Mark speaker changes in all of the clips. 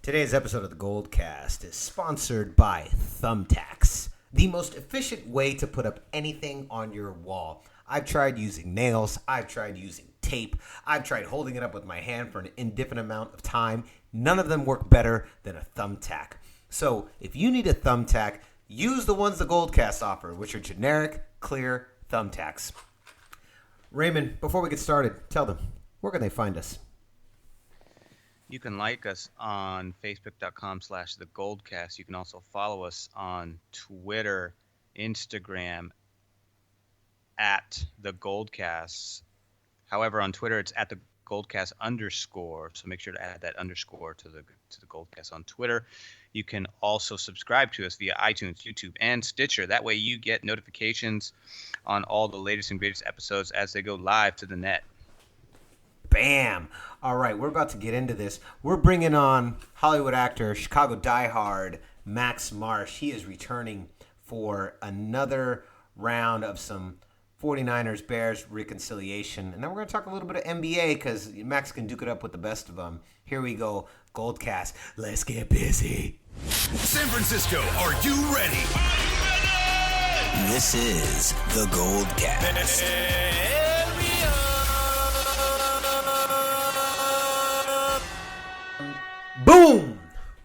Speaker 1: Today's episode of the Goldcast is sponsored by Thumbtacks, the most efficient way to put up anything on your wall. I've tried using nails, I've tried using tape, I've tried holding it up with my hand for an indefinite amount of time. None of them work better than a thumbtack. So if you need a thumbtack, use the ones the Goldcast offer, which are generic, clear thumbtacks. Raymond, before we get started, tell them, where can they find us?
Speaker 2: You can like us on facebook.com/thegoldcast. You can also follow us on Twitter, Instagram, at the Goldcast. However, on Twitter, it's at the Goldcast _. So make sure to add that underscore to the Goldcast on Twitter. You can also subscribe to us via iTunes, YouTube, and Stitcher. That way you get notifications on all the latest and greatest episodes as they go live to the net.
Speaker 1: Bam! All right, we're about to get into this. We're bringing on Hollywood actor, Chicago Diehard Max Marsh. He is returning for another round of some 49ers-Bears reconciliation. And then we're going to talk a little bit of NBA because Max can duke it up with the best of them. Here we go, Goldcast. Let's get busy.
Speaker 3: San Francisco, are you ready?
Speaker 4: This is the Goldcast.
Speaker 1: Boom!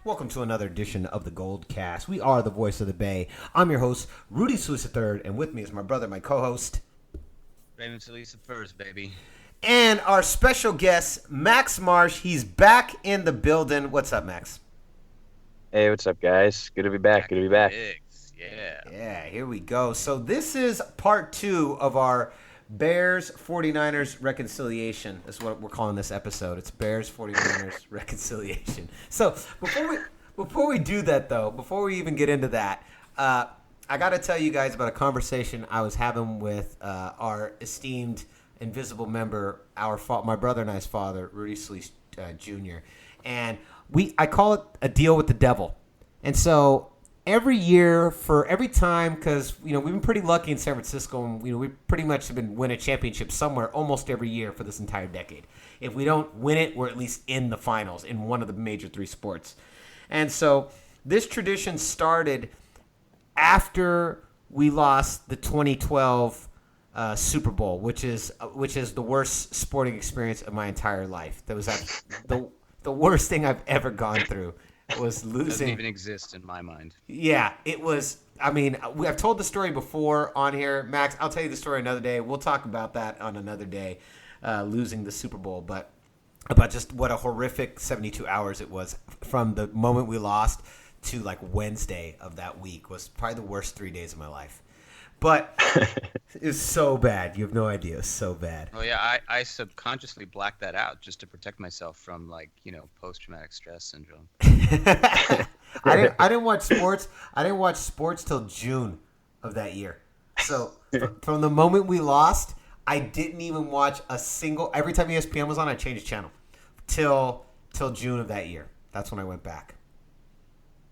Speaker 1: Welcome to another edition of the Goldcast. We are the voice of the Bay. I'm your host, Rudy Solis III, and with me is my brother, my co-host,
Speaker 2: Ray Solis first, baby.
Speaker 1: and our special guest, Max Marsh. He's back in the building. What's up, Max?
Speaker 5: Hey, what's up, guys? Good to be back. Good to be back.
Speaker 1: Yeah, here we go. So this is part 2 of our Bears 49ers reconciliation. That's what we're calling this episode. It's Bears 49ers reconciliation. So before we do that though, before we even get into that, I got to tell you guys about a conversation I was having with our esteemed invisible member, my brother and I's father, Rudy Solis Jr. And I call it a deal with the devil. And so every year, for every time, because we've been pretty lucky in San Francisco, and we pretty much have been winning a championship somewhere almost every year for this entire decade. If we don't win it, we're at least in the finals in one of the major 3 sports. And so this tradition started after we lost the 2012 Super Bowl, which is the worst sporting experience of my entire life. That was the worst thing I've ever gone through. Was losing.
Speaker 2: Doesn't even exist in my mind.
Speaker 1: Yeah, it was. I mean, I've told the story before on here, Max. I'll tell you the story another day. We'll talk about that on another day, losing the Super Bowl, but about just what a horrific 72 hours it was from the moment we lost to like Wednesday of that week was probably the worst 3 days of my life. But it was so bad. You have no idea. It was so bad.
Speaker 2: Oh yeah, I subconsciously blacked that out just to protect myself from post-traumatic stress syndrome.
Speaker 1: I didn't watch sports. I didn't watch sports till June of that year. So from the moment we lost, I didn't even watch a single. Every time ESPN was on, I changed channel till June of that year. That's when I went back.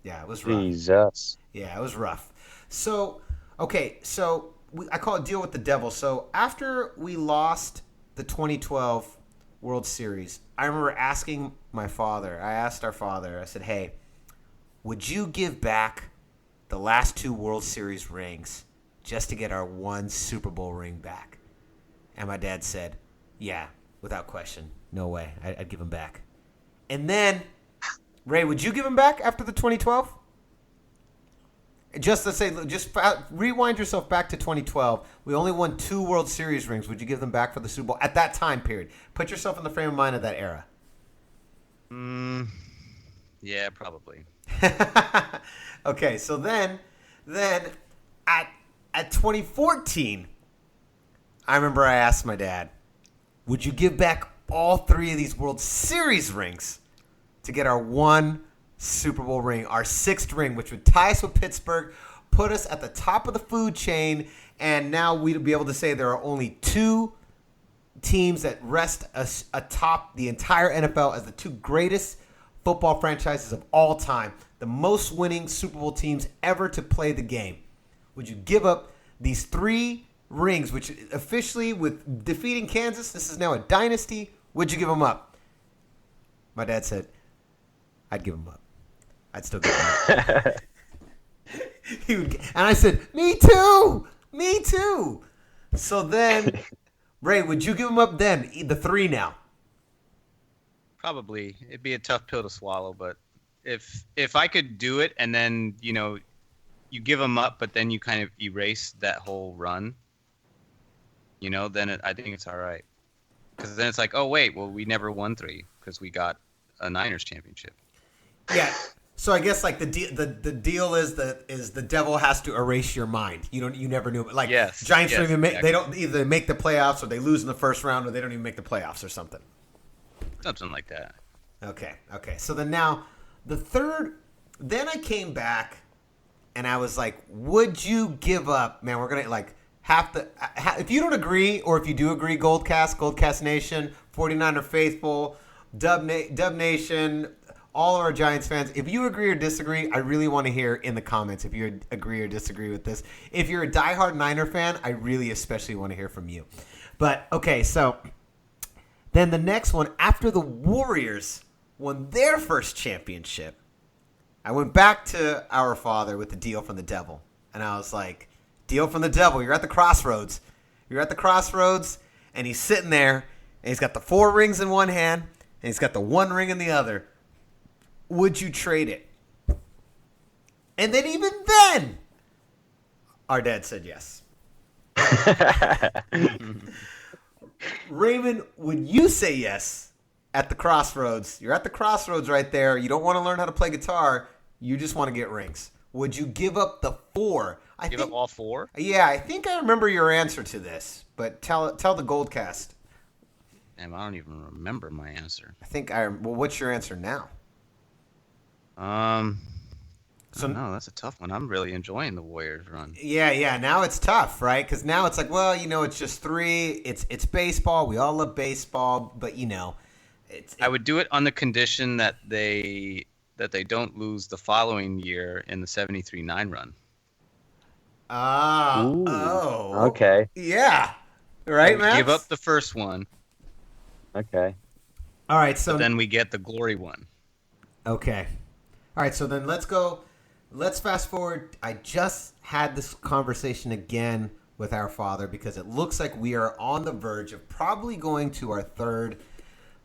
Speaker 1: Yeah, it was rough.
Speaker 5: Jesus.
Speaker 1: Yeah, it was rough. So. Okay, so I call it deal with the devil. So after we lost the 2012 World Series, I remember asking my father, I said, hey, would you give back the last 2 World Series rings just to get our 1 Super Bowl ring back? And my dad said, yeah, without question. No way. I'd give them back. And then, Ray, would you give them back after the 2012? Just rewind yourself back to 2012. We only won 2 World Series rings. Would you give them back for the Super Bowl at that time period? Put yourself in the frame of mind of that era.
Speaker 2: Yeah, probably.
Speaker 1: Okay, so then at 2014, I remember I asked my dad, would you give back all 3 of these World Series rings to get our 1 Super Bowl ring, our 6th ring, which would tie us with Pittsburgh, put us at the top of the food chain, and now we'd be able to say there are only 2 teams that rest us atop the entire NFL as the 2 greatest football franchises of all time, the most winning Super Bowl teams ever to play the game. Would you give up these 3 rings, which officially, with defeating Kansas, this is now a dynasty, would you give them up? My dad said, I'd give them up. I'd still give him up. And I said, me too. So then, Ray, would you give him up then? The 3 now.
Speaker 2: Probably. It'd be a tough pill to swallow, but if I could do it and then, you give them up, but then you kind of erase that whole run, then I think it's all right. Because then it's like, oh, wait, well, we never won 3 because we got a Niners championship.
Speaker 1: Yeah. So I guess like the deal is the devil has to erase your mind. You never knew. Like Giants don't even make they don't either make the playoffs or they lose in the first round or they don't even make the playoffs or something.
Speaker 2: Something like that.
Speaker 1: Okay. So then now the third. Then I came back and I was like, would you give up? Man, we're gonna like have to. If you don't agree or if you do agree, Goldcast Nation, 49er faithful, Dub Nation. All of our Giants fans, if you agree or disagree, I really want to hear in the comments if you agree or disagree with this. If you're a diehard Niner fan, I really especially want to hear from you. But, okay, so then the next one, after the Warriors won their first championship, I went back to our father with the deal from the devil. And I was like, deal from the devil, you're at the crossroads. And he's sitting there, and he's got the 4 rings in one hand, and he's got the 1 ring in the other. Would you trade it? And then even then, our dad said yes. Raymond, would you say yes at the crossroads? You're at the crossroads right there. You don't want to learn how to play guitar. You just want to get rings. Would you give up the 4?
Speaker 2: Give up all 4?
Speaker 1: Yeah, I think I remember your answer to this, but tell the Goldcast.
Speaker 2: Damn, I don't even remember my answer.
Speaker 1: Well, what's your answer now?
Speaker 2: So no, that's a tough one. I'm really enjoying the Warriors run.
Speaker 1: Yeah. Now it's tough, right? Because now it's like, well, it's just 3. It's baseball. We all love baseball, but
Speaker 2: I would do it on the condition that they don't lose the following year in the 73-9 run.
Speaker 5: Okay.
Speaker 1: Yeah. Right, Max?
Speaker 2: Give up the first one.
Speaker 5: Okay.
Speaker 1: All right. So
Speaker 2: then we get the glory one.
Speaker 1: Okay. All right, so then let's go. Let's fast forward. I just had this conversation again with our father because it looks like we are on the verge of probably going to our 3rd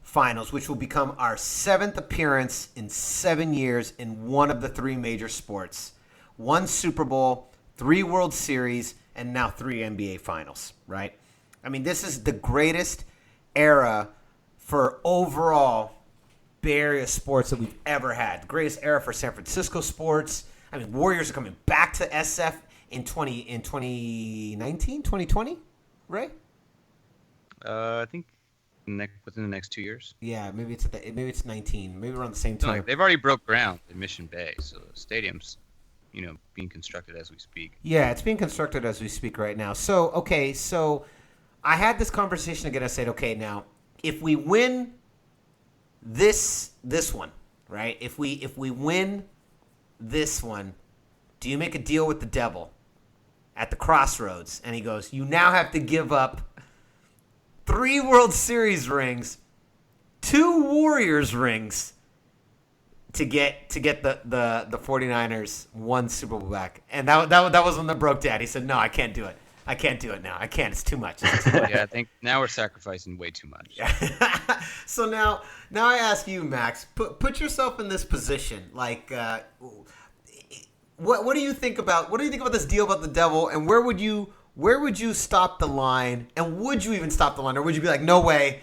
Speaker 1: finals, which will become our 7th appearance in 7 years in one of the 3 major sports. 1 Super Bowl, 3 World Series, and now 3 NBA finals, right? I mean, this is the greatest era for overall Bay Area sports that we've ever had. The greatest era for San Francisco sports. I mean, Warriors are coming back to SF in 2019, 2020, right?
Speaker 2: I think within the next 2 years.
Speaker 1: Yeah, maybe it's 19, maybe around the same time.
Speaker 2: No, they've already broke ground in Mission Bay, so the stadium's being constructed as we speak.
Speaker 1: Yeah, it's being constructed as we speak right now. So I had this conversation again. I said, okay, now if we win this one, right? If we win this one, do you make a deal with the devil at the crossroads? And he goes, you now have to give up 3 World Series rings, 2 Warriors rings to get the 49ers 1 Super Bowl back. And that was when the broke dad. He said, no, I can't do it. I can't do it now. I can't. It's too much.
Speaker 2: Yeah, I think now we're sacrificing way too much.
Speaker 1: So now I ask you, Max, put yourself in this position. Like, what do you think about this deal about the devil? And where would you stop the line? And would you even stop the line, or would you be like, no way,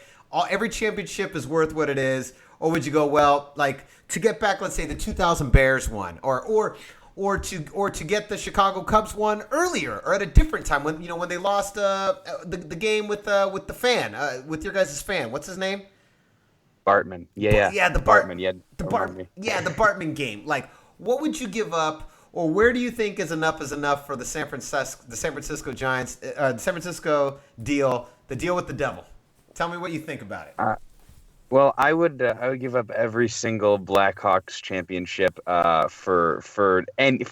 Speaker 1: every championship is worth what it is? Or would you go, well, like to get back, let's say the 2000 Bears won, or to get the Chicago Cubs one earlier or at a different time when they lost the game with the fan with your guys' fan. What's his name?
Speaker 5: Bartman. Yeah.
Speaker 1: The
Speaker 5: Bartman. Yeah.
Speaker 1: The Bartman game. Like, what would you give up, or where do you think is enough for the San Francisco Giants, the San Francisco deal, the deal with the devil? Tell me what you think about it.
Speaker 5: Well, I would give up every single Blackhawks championship for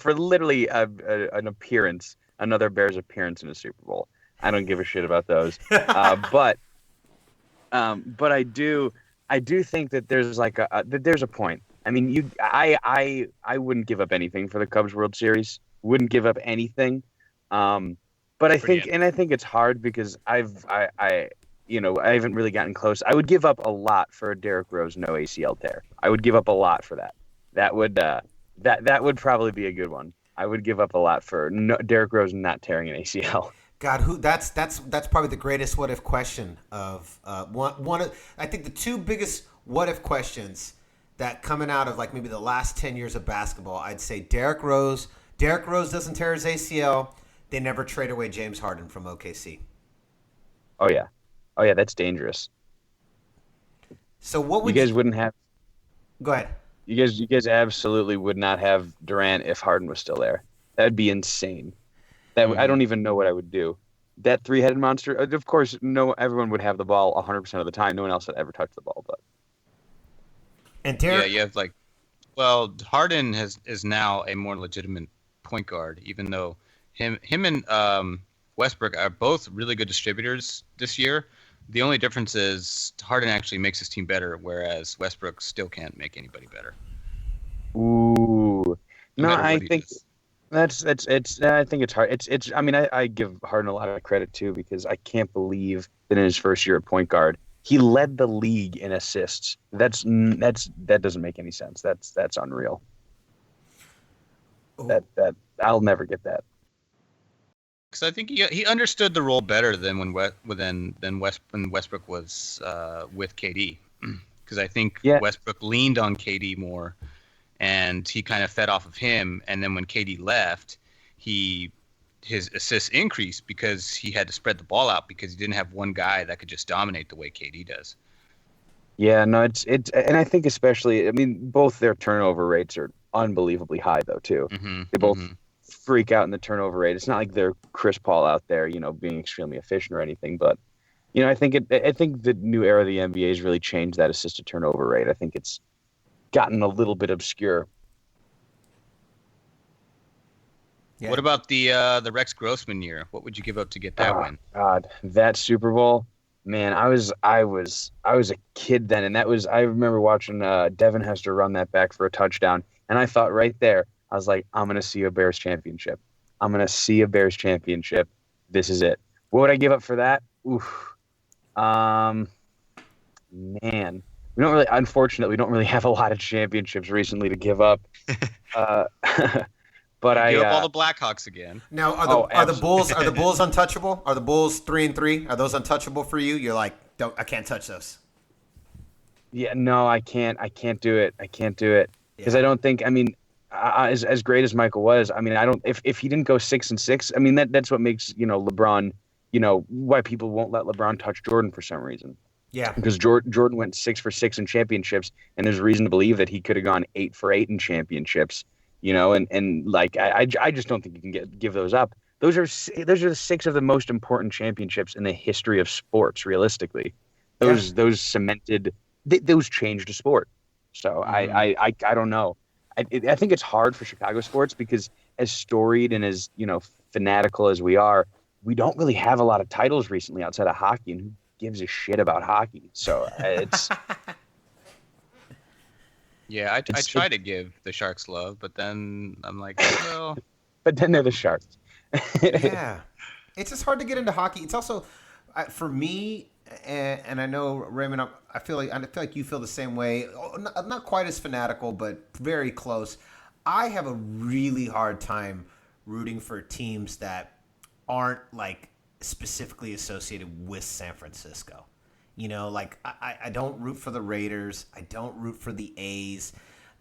Speaker 5: literally an appearance, another Bears appearance in a Super Bowl. I don't give a shit about those. But I do think that there's there's a point. I mean, I wouldn't give up anything for the Cubs World Series. Wouldn't give up anything. But I think it's hard because I haven't really gotten close. I would give up a lot for a Derrick Rose no ACL tear. I would give up a lot for that. That would probably be a good one. I would give up a lot for Derrick Rose not tearing an ACL.
Speaker 1: God, that's probably the greatest what if question of one of, I think the two biggest what if questions that coming out of like maybe the last 10 years of basketball. I'd say Derrick Rose doesn't tear his ACL. They never trade away James Harden from OKC.
Speaker 5: Oh yeah, that's dangerous.
Speaker 1: So what would
Speaker 5: you guys wouldn't have?
Speaker 1: Go ahead.
Speaker 5: You guys absolutely would not have Durant if Harden was still there. That'd be insane. I don't even know what I would do. That three-headed monster. Of course, everyone would have the ball 100% of the time. No one else would ever touch the ball, but.
Speaker 1: And Derrick,
Speaker 2: you have Harden is now a more legitimate point guard, even though him and Westbrook are both really good distributors this year. The only difference is Harden actually makes his team better, whereas Westbrook still can't make anybody better.
Speaker 5: Ooh, no, I think I think it's hard. It's. I mean, I give Harden a lot of credit too because I can't believe that in his first year at point guard he led the league in assists. That doesn't make any sense. That's unreal. Ooh. That I'll never get that.
Speaker 2: Because I think he understood the role better than when Westbrook was with KD. Because I think Westbrook leaned on KD more, and he kind of fed off of him. And then when KD left, his assists increased because he had to spread the ball out because he didn't have one guy that could just dominate the way KD does.
Speaker 5: Yeah, no, it's and I think especially, I mean, both their turnover rates are unbelievably high though too.
Speaker 2: Mm-hmm,
Speaker 5: they both freak out in the turnover rate. It's not like they're Chris Paul out there, being extremely efficient or anything, but I think the new era of the NBA has really changed that assist to turnover rate. I think it's gotten a little bit obscure.
Speaker 2: Yeah. What about the Rex Grossman year? What would you give up to get that win?
Speaker 5: God, that Super Bowl, man! I was a kid then, and I remember watching Devin Hester run that back for a touchdown, and I thought right there, I was like, I'm gonna see a Bears championship. I'm gonna see a Bears championship. This is it. What would I give up for that? Oof. Man, unfortunately, we don't really have a lot of championships recently to give up. But
Speaker 2: give up all the Blackhawks again.
Speaker 1: Now, are the Bulls untouchable? Are the Bulls 3-3? Are those untouchable for you? You're like, I can't touch those.
Speaker 5: Yeah, no, I can't do it. I can't do it because I don't think. I mean, as great as Michael was, I mean, I don't. If he didn't go 6-6, I mean, that's what makes LeBron. Why people won't let LeBron touch Jordan for some reason.
Speaker 1: Yeah,
Speaker 5: because Jordan went 6 for 6 in championships, and there's reason to believe that he could have gone 8 for 8 in championships. And like I just don't think you can give those up. Those are the 6 of the most important championships in the history of sports. Realistically, those cemented, those changed the sport. So I don't know. I think it's hard for Chicago sports because as storied and as fanatical as we are, we don't really have a lot of titles recently outside of hockey, and who gives a shit about hockey? So it's.
Speaker 2: Yeah, I try to give the Sharks love, but then I'm like, well.
Speaker 5: But then they're the Sharks.
Speaker 1: Yeah. It's just hard to get into hockey. It's also, for me, and I know, Raymond, I feel like you feel the same way. Not quite as fanatical, but very close. I have a really hard time rooting for teams that aren't, like, specifically associated with San Francisco. Like I don't root for the Raiders. I don't root for the A's.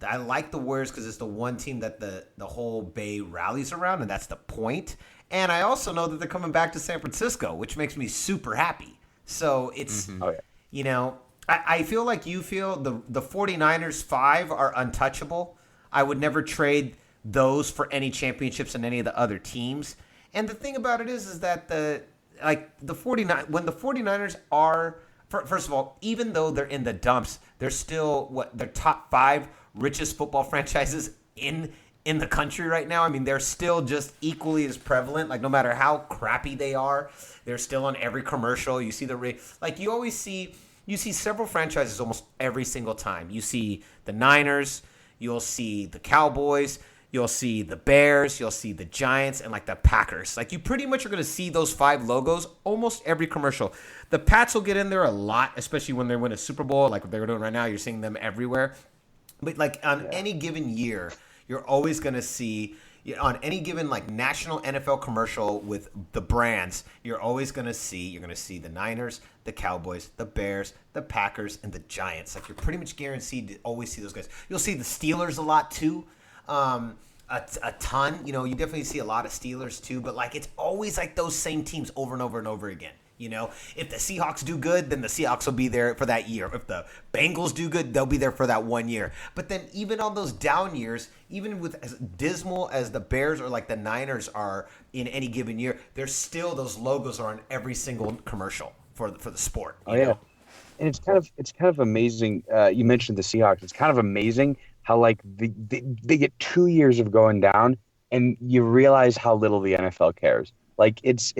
Speaker 1: I like the Warriors because it's the one team that the whole Bay rallies around, and that's the point. And I also know that they're coming back to San Francisco, which makes me super happy. So it's, I feel like you feel the 49ers 5 are untouchable. I would never trade those for any championships in any of the other teams. And the thing about it is that when the 49ers are. First of all, even though they're in the dumps, they're still they're top 5 richest football franchises in the country right now. I mean, they're still just equally as prevalent. Like, no matter how crappy they are, they're still on every commercial. You see you see several franchises almost every single time. You see the Niners, you'll see the Cowboys, you'll see the Bears, you'll see the Giants, and like the Packers. Like you pretty much are going to see those 5 logos almost every commercial. The Pats will get in there a lot, especially when they win a Super Bowl, like what they're doing right now. You're seeing them everywhere. But like on any given year, you're always going to see on any given like national NFL commercial with the brands, you're going to see the Niners, the Cowboys, the Bears, the Packers, and the Giants. Like you're pretty much guaranteed to always see those guys. You'll see the Steelers a lot too. A ton. You definitely see a lot of Steelers too, but like it's always like those same teams over and over and over again. If the Seahawks do good, then the Seahawks will be there for that year. If the Bengals do good, they'll be there for that 1 year. But then even on those down years, even with as dismal as the Bears or like the Niners are in any given year, there's still those logos are on every single commercial for the sport.
Speaker 5: Oh yeah, and it's kind of amazing. You mentioned the Seahawks. It's kind of amazing how like they get 2 years of going down, and you realize how little the NFL cares. Like it's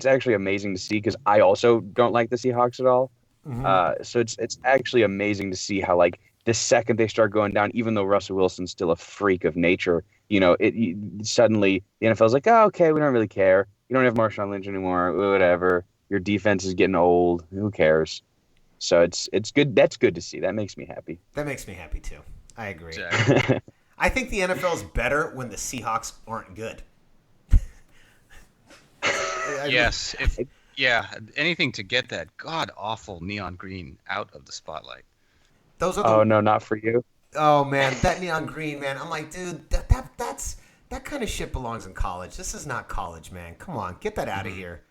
Speaker 5: actually amazing to see because I also don't like the Seahawks at all. Mm-hmm. So it's actually amazing to see how like the second they start going down, even though Russell Wilson's still a freak of nature, suddenly the NFL's like, oh, okay, we don't really care. You don't have Marshawn Lynch anymore. Whatever. Your defense is getting old. Who cares? So it's good. That's good to see. That makes me happy.
Speaker 1: That makes me happy too. I agree.
Speaker 2: Exactly.
Speaker 1: I think the NFL is better when the Seahawks aren't good.
Speaker 2: Yes. Anything to get that god-awful neon green out of the spotlight.
Speaker 5: Oh, no, not for you.
Speaker 1: Oh, man, that neon green, man. I'm like, dude, that kind of shit belongs in college. This is not college, man. Come on, get that out of here.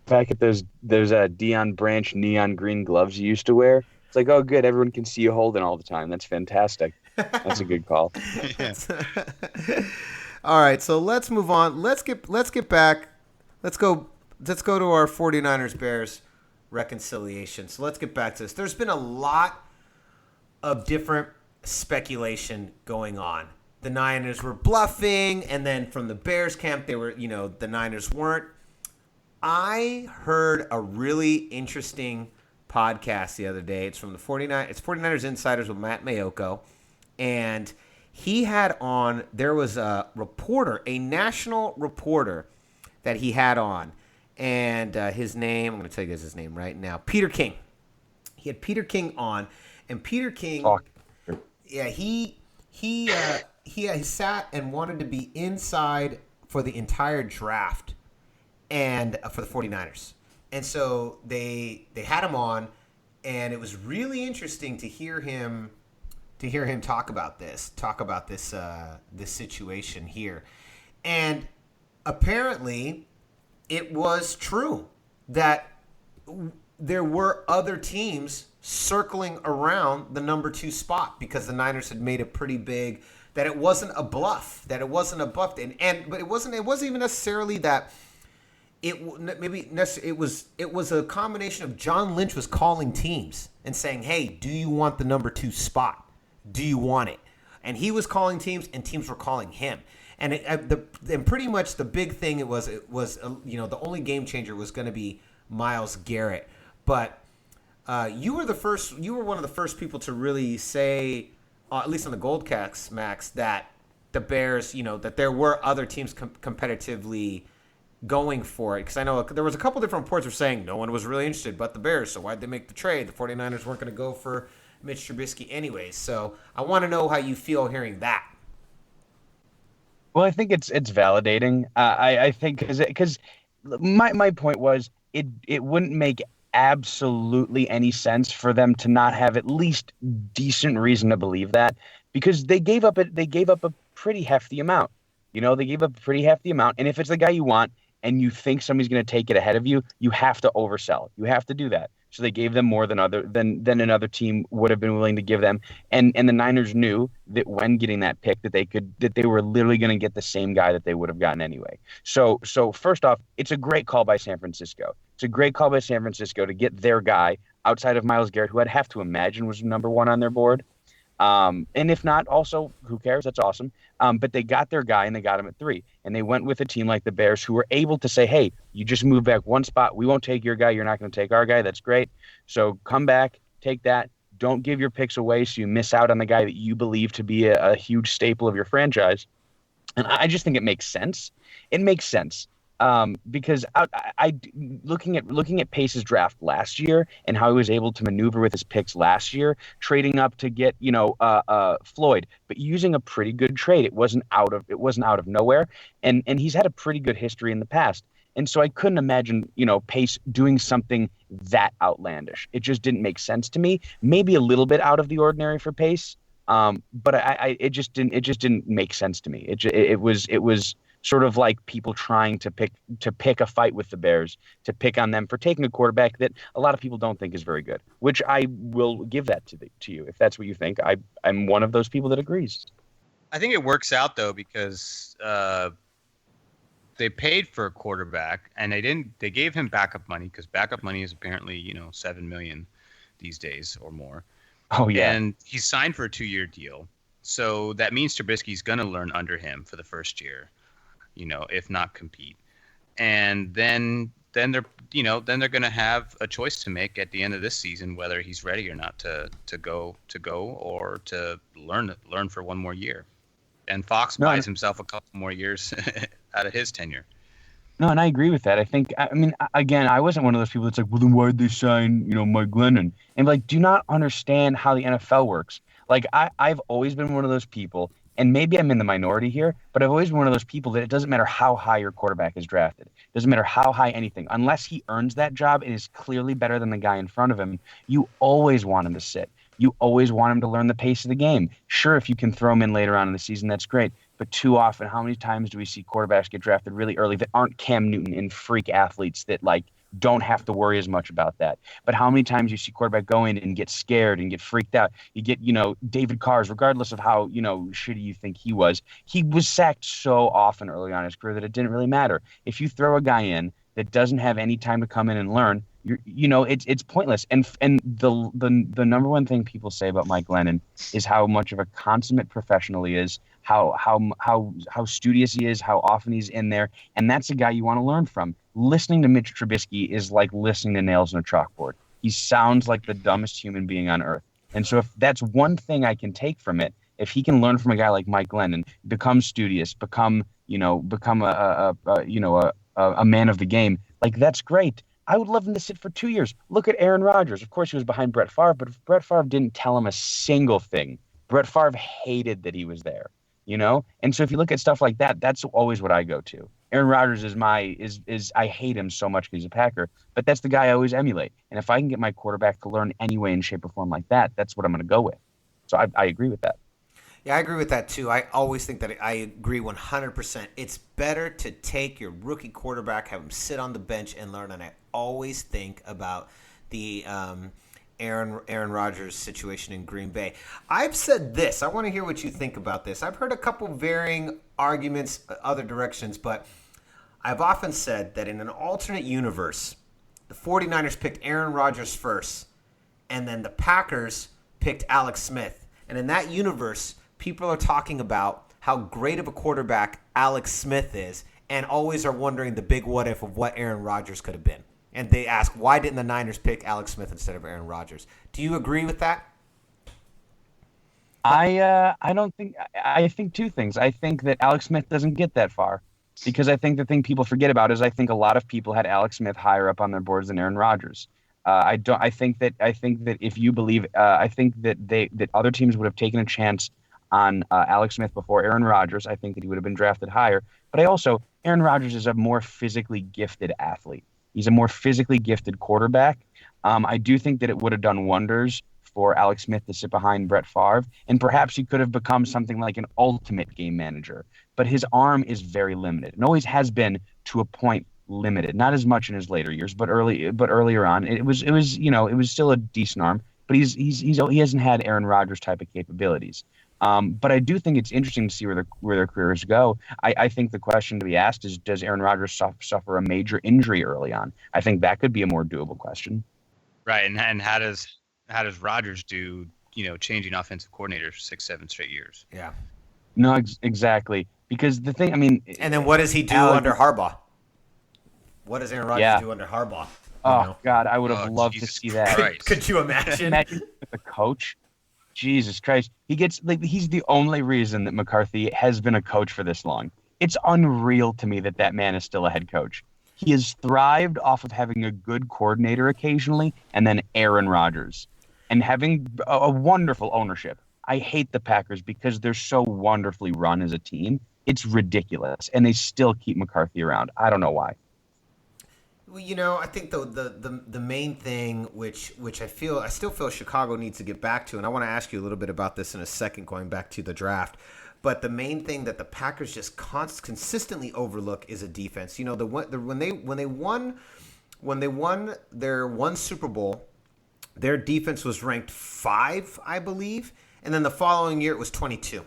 Speaker 5: Back at those Deion Branch neon green gloves you used to wear. It's like, oh, good, everyone can see you holding all the time. That's fantastic. That's a good call.
Speaker 1: All right, so let's move on. Let's get back. Let's go to our 49ers-Bears reconciliation. So let's get back to this. There's been a lot of different speculation going on. The Niners were bluffing, and then from the Bears camp, they were, the Niners weren't. I heard a really interesting podcast the other day. It's from the 49ers Insiders with Matt Mayoko, and he had on, there was a reporter, a national reporter that he had on, and his name, I'm going to tell you guys his name right now, Peter King. He had Peter King on, and Peter King, he sat and wanted to be inside for the entire draft and for the 49ers. And so they had him on, and it was really interesting to hear him talk about this situation here. And apparently it was true that there were other teams circling around the number 2 spot because the Niners had made it pretty big that it wasn't a bluff, but it wasn't even necessarily that it was a combination of John Lynch was calling teams and saying, "Hey, do you want the number 2 spot? Do you want it?" And he was calling teams, and teams were calling him. And pretty much the big thing it was the only game changer was going to be Myles Garrett. But you were one of the first people to really say, at least on the Goldcast, Max, that the Bears, that there were other teams competitively going for it. Because I know there was a couple different reports of saying no one was really interested but the Bears, so why'd they make the trade? The 49ers weren't going to go for Mitch Trubisky anyways. So I want to know how you feel hearing that.
Speaker 5: Well, I think it's validating. I think because my point was it wouldn't make absolutely any sense for them to not have at least decent reason to believe that, because they gave up a pretty hefty amount. They gave up a pretty hefty amount, and if it's the guy you want and you think somebody's going to take it ahead of you, you have to oversell. You have to do that. So they gave them more than another team would have been willing to give them. And the Niners knew that when getting that pick that they were literally going to get the same guy that they would have gotten anyway. So first off, it's a great call by San Francisco. It's a great call by San Francisco to get their guy outside of Myles Garrett, who I'd have to imagine was number 1 on their board. And if not, also, who cares? That's awesome. But they got their guy, and they got him at 3. And they went with a team like the Bears, who were able to say, hey, you just move back 1 spot. We won't take your guy. You're not going to take our guy. That's great. So come back, take that, don't give your picks away so you miss out on the guy that you believe to be a huge staple of your franchise. And I just think it makes sense. It makes sense. Because I looking at Pace's draft last year and how he was able to maneuver with his picks last year, trading up to get Floyd, but using a pretty good trade. It wasn't out of nowhere, and he's had a pretty good history in the past. And so I couldn't imagine Pace doing something that outlandish. It just didn't make sense to me. Maybe a little bit out of the ordinary for Pace, but it just didn't make sense to me. It was sort of like people trying to pick a fight with the Bears, to pick on them for taking a quarterback that a lot of people don't think is very good, which I will give that to you if that's what you think. I'm one of those people that agrees.
Speaker 2: I think it works out though because they paid for a quarterback and they gave him backup money because backup money is apparently $7 million these days or more.
Speaker 5: Oh yeah,
Speaker 2: and he's signed for a 2-year deal, so that means Trubisky's going to learn under him for the first year. If not compete. And then they're going to have a choice to make at the end of this season whether he's ready or not to go or to learn for one more year. And Fox buys himself a couple more years out of his tenure.
Speaker 5: No, and I agree with that. Again, I wasn't one of those people that's like, well, then why'd they sign, Mike Glennon? And do not understand how the NFL works. I've always been one of those people, and maybe I'm in the minority here, but I've always been one of those people that it doesn't matter how high your quarterback is drafted. It doesn't matter how high anything. Unless he earns that job and is clearly better than the guy in front of him, you always want him to sit. You always want him to learn the pace of the game. Sure, if you can throw him in later on in the season, that's great. But too often, how many times do we see quarterbacks get drafted really early that aren't Cam Newton and freak athletes that don't have to worry as much about that? But how many times you see quarterback go in and get scared and get freaked out? You get, David Carr's, regardless of how, shitty you think he was sacked so often early on in his career that it didn't really matter. If you throw a guy in that doesn't have any time to come in and learn, it's pointless. And the number one thing people say about Mike Glennon is how much of a consummate professional he is, how studious he is, how often he's in there, and that's a guy you want to learn from. Listening to Mitch Trubisky is like listening to nails on a chalkboard. He sounds like the dumbest human being on earth. And so if that's one thing I can take from it, if he can learn from a guy like Mike Glennon, become studious, become a man of the game, that's great. I would love him to sit for 2 years. Look at Aaron Rodgers. Of course, he was behind Brett Favre, but Brett Favre didn't tell him a single thing. Brett Favre hated that he was there, And so if you look at stuff like that, that's always what I go to. Aaron Rodgers is I hate him so much because he's a Packer, but that's the guy I always emulate. And if I can get my quarterback to learn any way in shape or form like that, that's what I'm going to go with. So I agree with that.
Speaker 1: Yeah, I agree with that too. I always think that I agree 100%. It's better to take your rookie quarterback, have him sit on the bench and learn. And I always think about the Aaron Rodgers situation in Green Bay. I've said this. I want to hear what you think about this. I've heard a couple varying arguments, other directions, but I've often said that in an alternate universe, the 49ers picked Aaron Rodgers first, and then the Packers picked Alex Smith. And in that universe, people are talking about how great of a quarterback Alex Smith is and always are wondering the big what if of what Aaron Rodgers could have been. And they ask, why didn't the Niners pick Alex Smith instead of Aaron Rodgers? Do you agree with that?
Speaker 5: I think two things. I think that Alex Smith doesn't get that far because I think the thing people forget about is I think a lot of people had Alex Smith higher up on their boards than Aaron Rodgers. I think that if you believe, I think that other teams would have taken a chance on Alex Smith before Aaron Rodgers. I think that he would have been drafted higher. But Aaron Rodgers is a more physically gifted athlete. He's a more physically gifted quarterback. I do think that it would have done wonders for Alex Smith to sit behind Brett Favre, and perhaps he could have become something like an ultimate game manager. But his arm is very limited, and always has been to a point limited. Not as much in his later years, but earlier on, it was still a decent arm. But he hasn't had Aaron Rodgers type of capabilities. But I do think it's interesting to see where their careers go. I think the question to be asked is, does Aaron Rodgers suffer a major injury early on? I think that could be a more doable question.
Speaker 2: Right, and how does Rodgers do, changing offensive coordinators for 6-7 straight years?
Speaker 1: Yeah.
Speaker 5: No, exactly. Because the thing,
Speaker 1: and then what does he do under Harbaugh? What does Aaron Rodgers do under Harbaugh?
Speaker 5: Oh God, I would have loved
Speaker 2: Jesus
Speaker 5: to see that.
Speaker 2: Christ.
Speaker 1: Could you imagine?
Speaker 5: Imagine the coach. Jesus Christ, he's the only reason that McCarthy has been a coach for this long. It's unreal to me that man is still a head coach. He has thrived off of having a good coordinator occasionally, and then Aaron Rodgers, and having a wonderful ownership. I hate the Packers because they're so wonderfully run as a team. It's ridiculous, and they still keep McCarthy around. I don't know why.
Speaker 1: Well, I think the main thing which I still feel Chicago needs to get back to, and I want to ask you a little bit about this in a second, going back to the draft. But the main thing that the Packers just consistently overlook is a defense. When they won their one Super Bowl, their defense was ranked 5, I believe, and then the following year it was 22.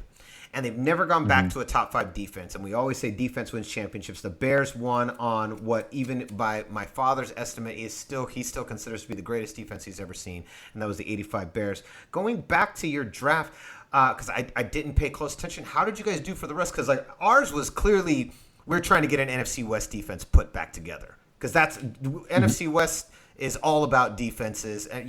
Speaker 1: And they've never gone back to a top 5 defense. And we always say defense wins championships. The Bears won on what, even by my father's estimate, he still considers to be the greatest defense he's ever seen. And that was the 85 Bears. Going back to your draft, because I didn't pay close attention, how did you guys do for the rest? Because ours was clearly, we're trying to get an NFC West defense put back together. Because that's NFC West is all about defenses. And,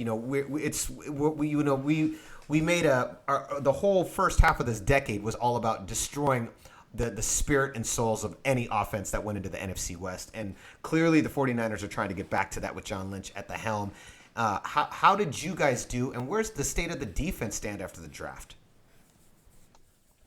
Speaker 1: we made the whole first half of this decade was all about destroying the spirit and souls of any offense that went into the NFC West. And clearly the 49ers are trying to get back to that with John Lynch at the helm. How did you guys do, and where's the state of the defense stand after the draft?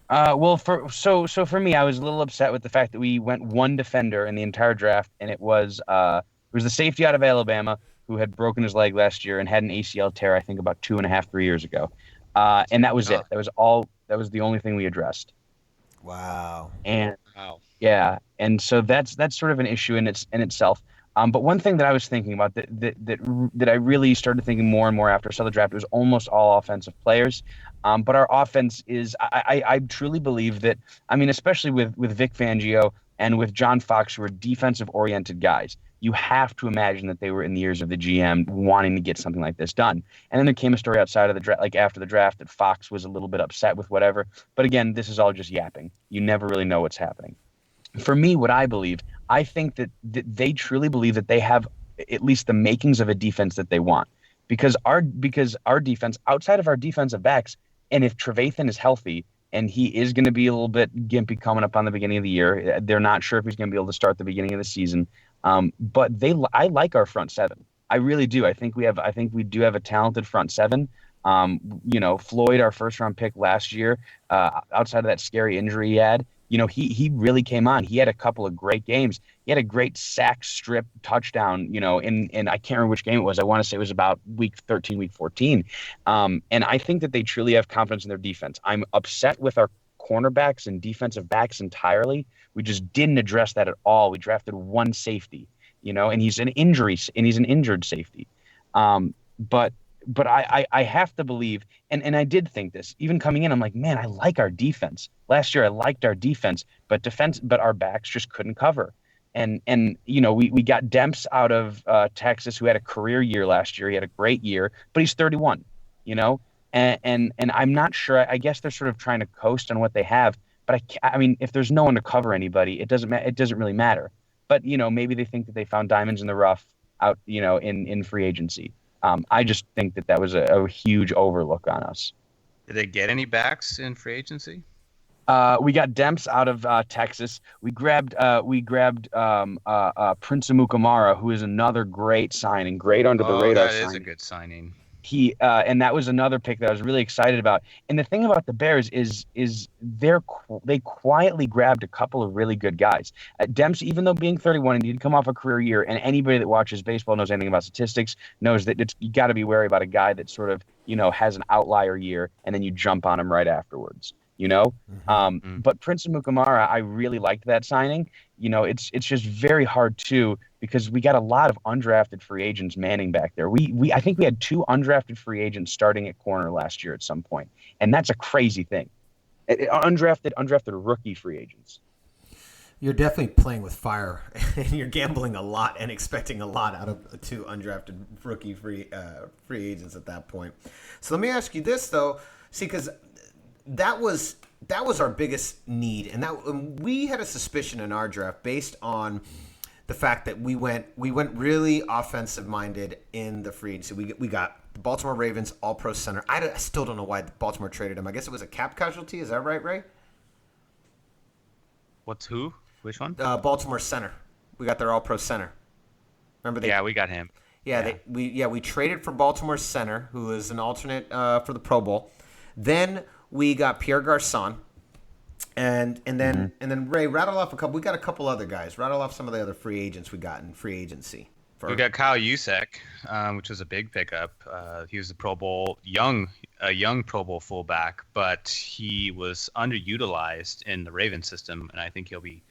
Speaker 5: For me, I was a little upset with the fact that we went one defender in the entire draft, and it was the safety out of Alabama who had broken his leg last year and had an ACL tear, I think, about 2.5-3 years ago. And that was it. That was all. That was the only thing we addressed.
Speaker 1: Wow.
Speaker 5: Yeah, and so that's sort of an issue in itself. But one thing that I was thinking about that I really started thinking more and more after I saw the draft, it was almost all offensive players. But our offense is, I truly believe that, especially with Vic Fangio and with John Fox, who are defensive-oriented guys, you have to imagine that they were in the ears of the GM wanting to get something like this done. And then there came a story outside of the draft, after the draft, that Fox was a little bit upset with whatever. But again, this is all just yapping. You never really know what's happening. For me, what I think that they truly believe that they have at least the makings of a defense that they want. Because our defense, outside of our defensive backs, and if Trevathan is healthy, and he is going to be a little bit gimpy coming up on the beginning of the year, they're not sure if he's going to be able to start the beginning of the season. But I like our front seven. I really do. I think we do have a talented front seven. Floyd, our first round pick last year, outside of that scary injury he had, he really came on. He had a couple of great games. He had a great sack strip touchdown, in I can't remember which game it was. I want to say it was about week 13, week 14. And I think that they truly have confidence in their defense. I'm upset with our cornerbacks and defensive backs entirely. We just didn't address that at all. We drafted one safety, and he's an injured safety. But I have to believe, and I did think this, even coming in, I'm like, man, I like our defense. Last year I liked our defense, but our backs just couldn't cover. And we got Demps out of Texas, who had a career year last year. He had a great year, but he's 31, and I'm not sure. I guess they're sort of trying to coast on what they have. But if there's no one to cover anybody, it doesn't really matter. But maybe they think that they found diamonds in the rough out, in free agency. I just think that was a huge overlook on us.
Speaker 2: Did they get any backs in free agency?
Speaker 5: We got Demps out of Texas. We grabbed Prince Amukamara, who is another great signing, great under the radar signing.
Speaker 2: That is a good signing.
Speaker 5: And that was another pick that I was really excited about. And the thing about the Bears is they quietly grabbed a couple of really good guys. Demps, even though being 31 and he'd come off a career year, and anybody that watches baseball knows anything about statistics knows that you got to be wary about a guy that sort of has an outlier year and then you jump on him right afterwards. But Prince Amukamara, I really liked that signing. It's just very hard too, because we got a lot of undrafted free agents manning back there. I think we had 2 undrafted free agents starting at corner last year at some point, and that's a crazy thing. Undrafted rookie free agents.
Speaker 1: You're definitely playing with fire, and you're gambling a lot and expecting a lot out of 2 undrafted rookie free agents at that point. So let me ask you this though, because that was our biggest need, and we had a suspicion in our draft based on the fact that we went really offensive minded in the free agency. We got the Baltimore Ravens All-Pro center. I still don't know why Baltimore traded him. I guess it was a cap casualty. Is that right, Ray?
Speaker 2: What's who? Which one?
Speaker 1: Baltimore center. We got their All-Pro center. Remember
Speaker 2: Yeah, we got him.
Speaker 1: Yeah, we traded for Baltimore center, who is an alternate for the Pro Bowl. Then we got Pierre Garçon. And then Ray, rattle off a couple. We got a couple other guys. Rattle off some of the other free agents we got in free agency.
Speaker 2: We got Kyle Juszczyk, which was a big pickup. He was a Pro Bowl young Pro Bowl fullback, but he was underutilized in the Ravens system, and I think he'll be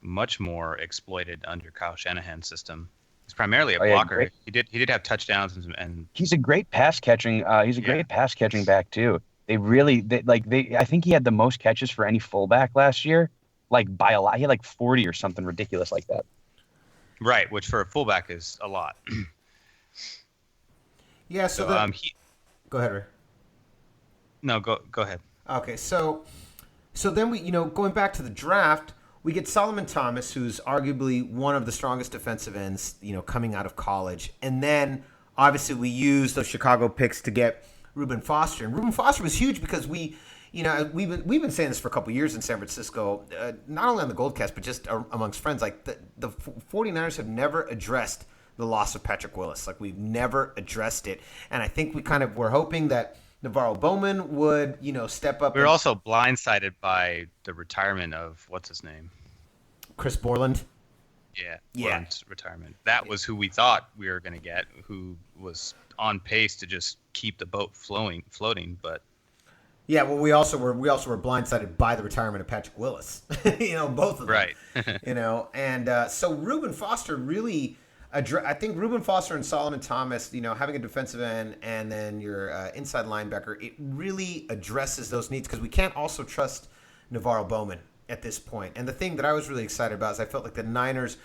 Speaker 2: much more exploited under Kyle Shanahan's system. He's primarily a blocker. He did have touchdowns and
Speaker 5: he's a great pass catching. Great pass catching back too. I think he had the most catches for any fullback last year, like by a lot. He had like 40 or something ridiculous like that.
Speaker 2: Right, which for a fullback is a lot.
Speaker 1: Yeah. So go ahead, Ray.
Speaker 2: No, go ahead.
Speaker 1: Okay, so then we, going back to the draft, we get Solomon Thomas, who's arguably one of the strongest defensive ends, coming out of college, and then obviously we use those Chicago picks to get Reuben Foster, and Reuben Foster was huge because we've been saying this for a couple of years in San Francisco, not only on the Goldcast but just amongst friends. Like the 49ers have never addressed the loss of Patrick Willis. Like we've never addressed it, and I think we kind of were hoping that Navarro Bowman would step up.
Speaker 2: We were also blindsided by the retirement of what's his name,
Speaker 1: Chris Borland.
Speaker 2: Yeah. Borland's retirement. That was who we thought we were going to get, who was on pace to just keep the boat floating, but
Speaker 1: yeah, well, we also were blindsided by the retirement of Patrick Willis. Both of them.
Speaker 2: Right.
Speaker 1: And so Reuben Foster really, I think Reuben Foster and Solomon Thomas, having a defensive end and then your inside linebacker, it really addresses those needs because we can't also trust Navarro Bowman at this point. And the thing that I was really excited about is I felt like the Niners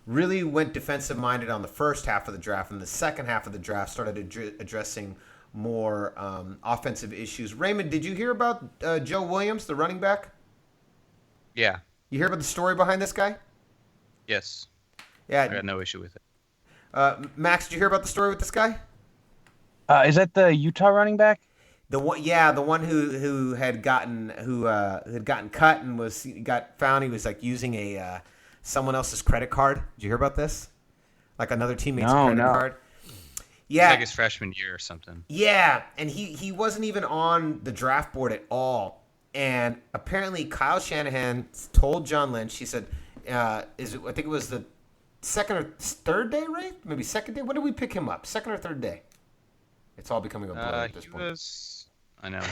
Speaker 1: really went defensive-minded on the first half of the draft, and the second half of the draft started addressing more offensive issues. Raymond, did you hear about Joe Williams, the running back?
Speaker 2: Yeah.
Speaker 1: You hear about the story behind this guy?
Speaker 2: Yes.
Speaker 1: Yeah.
Speaker 2: I got no issue with it.
Speaker 1: Max, did you hear about the story with this guy?
Speaker 5: Is that the Utah running back?
Speaker 1: The one who had gotten cut and got found. He was like using a someone else's credit card. Did you hear about this? Like another teammate's credit card. Yeah,
Speaker 2: it's like his freshman year or something.
Speaker 1: Yeah, and he wasn't even on the draft board at all. And apparently, Kyle Shanahan told John Lynch. He said, I think it was the second or third day, right? Maybe second day. When did we pick him up? Second or third day? It's all becoming a blur at this point.
Speaker 2: I know.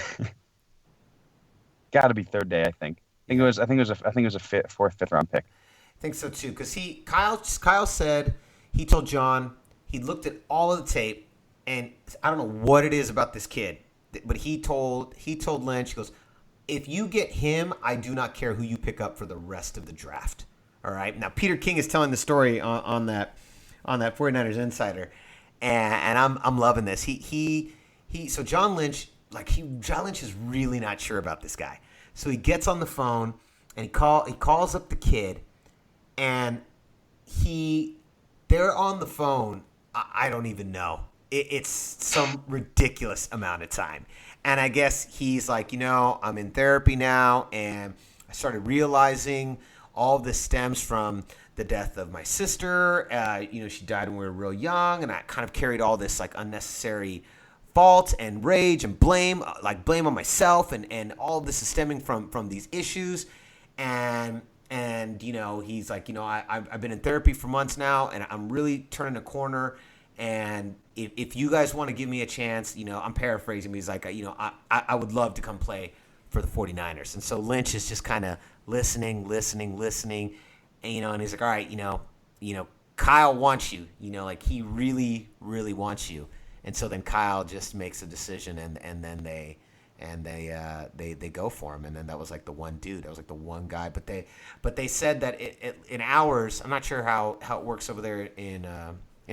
Speaker 5: Got to be third day, I think. I think it was a fifth round pick.
Speaker 1: I think so too, because Kyle said he told John he looked at all of the tape, and I don't know what it is about this kid, but he told Lynch, he goes, if you get him, I do not care who you pick up for the rest of the draft. All right. Now Peter King is telling the story on that 49ers Insider, and I'm loving this. So John Lynch is really not sure about this guy. So he gets on the phone and he calls up the kid, and they're on the phone. I don't even know. It's some ridiculous amount of time. And I guess he's like, I'm in therapy now, and I started realizing all of this stems from the death of my sister. She died when we were real young, and I kind of carried all this like unnecessary fault and rage and blame on myself, and all of this is stemming from these issues. And he's like, I've been in therapy for months now, and I'm really turning a corner. And if you guys want to give me a chance, I'm paraphrasing, but he's like, I would love to come play for the 49ers. And so Lynch is just kind of listening, and, and he's like, all right, Kyle wants you, like he really, really wants you. And so then Kyle just makes a decision, and then they go for him, and then that was like the one dude, that was like the one guy. But they said that in hours, I'm not sure how it works over there in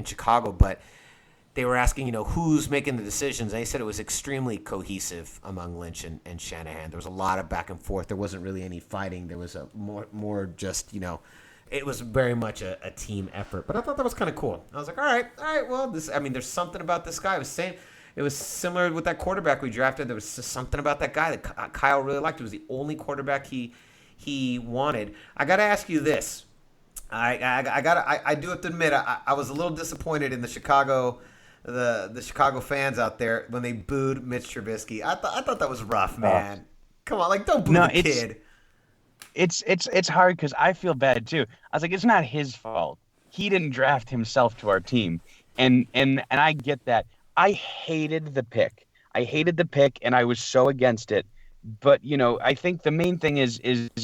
Speaker 1: Chicago, but they were asking, who's making the decisions. And they said it was extremely cohesive among Lynch and Shanahan. There was a lot of back and forth. There wasn't really any fighting. There was a more just, it was very much a team effort. But I thought that was kind of cool. I was like, all right, well, there's something about this guy. It was similar with that quarterback we drafted. There was just something about that guy that Kyle really liked. It was the only quarterback he wanted. I got to ask you this. I do have to admit, I was a little disappointed in the Chicago fans out there when they booed Mitch Trubisky. I thought that was rough, man. Come on, like, don't boo the kid.
Speaker 5: It's hard because I feel bad too. I was like, it's not his fault. He didn't draft himself to our team, and I get that. I hated the pick. And I was so against it. But I think the main thing is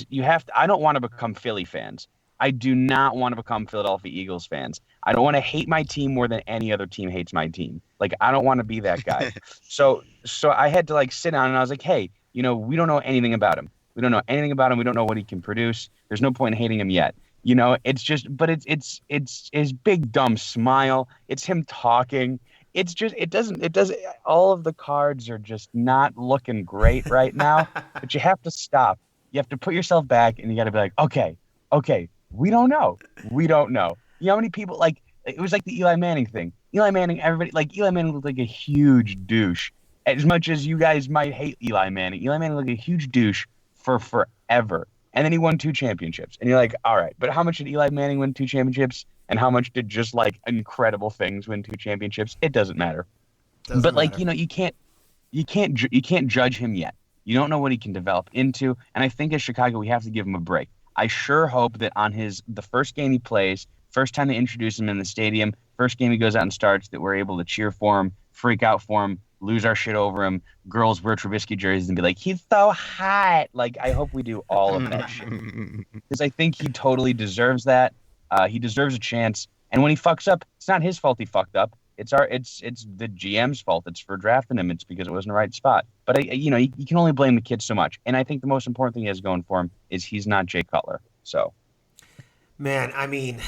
Speaker 5: you have to. I don't want to become Philly fans. I do not want to become Philadelphia Eagles fans. I don't want to hate my team more than any other team hates my team. Like, I don't want to be that guy. So I had to like sit down and I was like, hey, we don't know anything about him. We don't know anything about him. We don't know what he can produce. There's no point in hating him yet. It's just, but it's his big dumb smile. It's him talking. It's just, it doesn't, all of the cards are just not looking great right now, but you have to stop. You have to put yourself back and you got to be like, okay, we don't know. You know how many people, like, it was like the Eli Manning thing. Eli Manning looked like a huge douche. As much as you guys might hate Eli Manning looked like a huge douche for forever. And then he won 2 championships. And you're like, all right, but how much did Eli Manning win 2 championships? And how much did just like incredible things win 2 championships? It doesn't matter. Like, you can't judge him yet. You don't know what he can develop into. And I think as Chicago, we have to give him a break. I sure hope that on the first game he plays, first time they introduce him in the stadium, first game he goes out and starts, that we're able to cheer for him, freak out for him, lose our shit over him, girls wear Trubisky jerseys and be like, he's so hot. Like, I hope we do all of that shit. Because I think he totally deserves that. He deserves a chance. And when he fucks up, it's not his fault he fucked up. It's the GM's fault. It's for drafting him. It's because it wasn't the right spot. But you can only blame the kid so much. And I think the most important thing he has going for him is he's not Jay Cutler. So,
Speaker 1: man, I mean,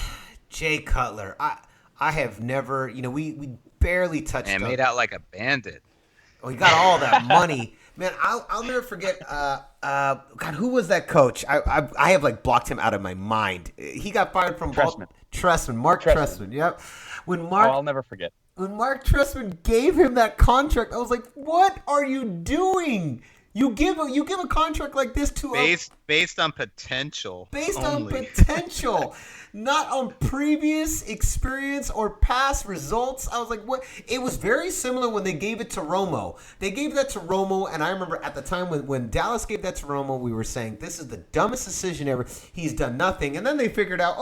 Speaker 1: Jay Cutler. I have never. We barely touched.
Speaker 2: And made out like a bandit.
Speaker 1: Oh, he got all that money. Man, I'll never forget. God, who was that coach? I have like blocked him out of my mind. He got fired from Trestman. Mark Trestman. Yep.
Speaker 5: I'll never forget.
Speaker 1: When Mark Trestman gave him that contract, I was like, "What are you doing? You give a contract like this to
Speaker 2: based on potential.
Speaker 1: Not on previous experience or past results." I was like, what? It was very similar when they gave it to Romo. They gave that to Romo, and I remember at the time when Dallas gave that to Romo, we were saying, this is the dumbest decision ever. He's done nothing. And then they figured out,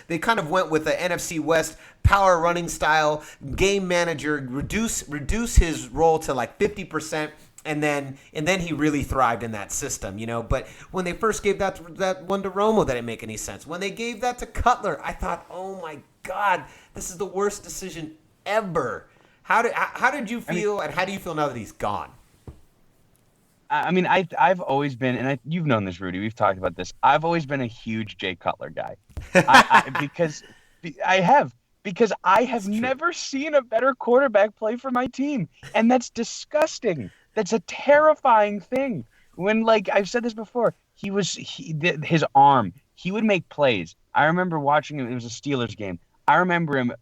Speaker 1: they kind of went with the NFC West power running style, game manager, reduce his role to like 50%. And then he really thrived in that system, But when they first gave that one to Romo, that didn't make any sense. When they gave that to Cutler, I thought, oh my God, this is the worst decision ever. How did you feel, and how do you feel now that he's gone?
Speaker 5: I mean, I've always been, and you've known this, Rudy. We've talked about this. I've always been a huge Jay Cutler guy, because I have never seen a better quarterback play for my team, and that's disgusting. That's a terrifying thing. When, like I've said this before, his arm, he would make plays. I remember watching him. It was a Steelers game. I remember him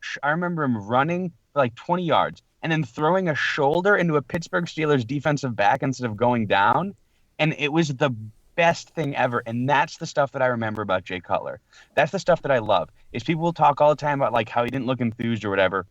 Speaker 5: running for like 20 yards and then throwing a shoulder into a Pittsburgh Steelers defensive back instead of going down. And it was the best thing ever. And that's the stuff that I remember about Jay Cutler. That's the stuff that I love. Is people will talk all the time about like how he didn't look enthused or whatever.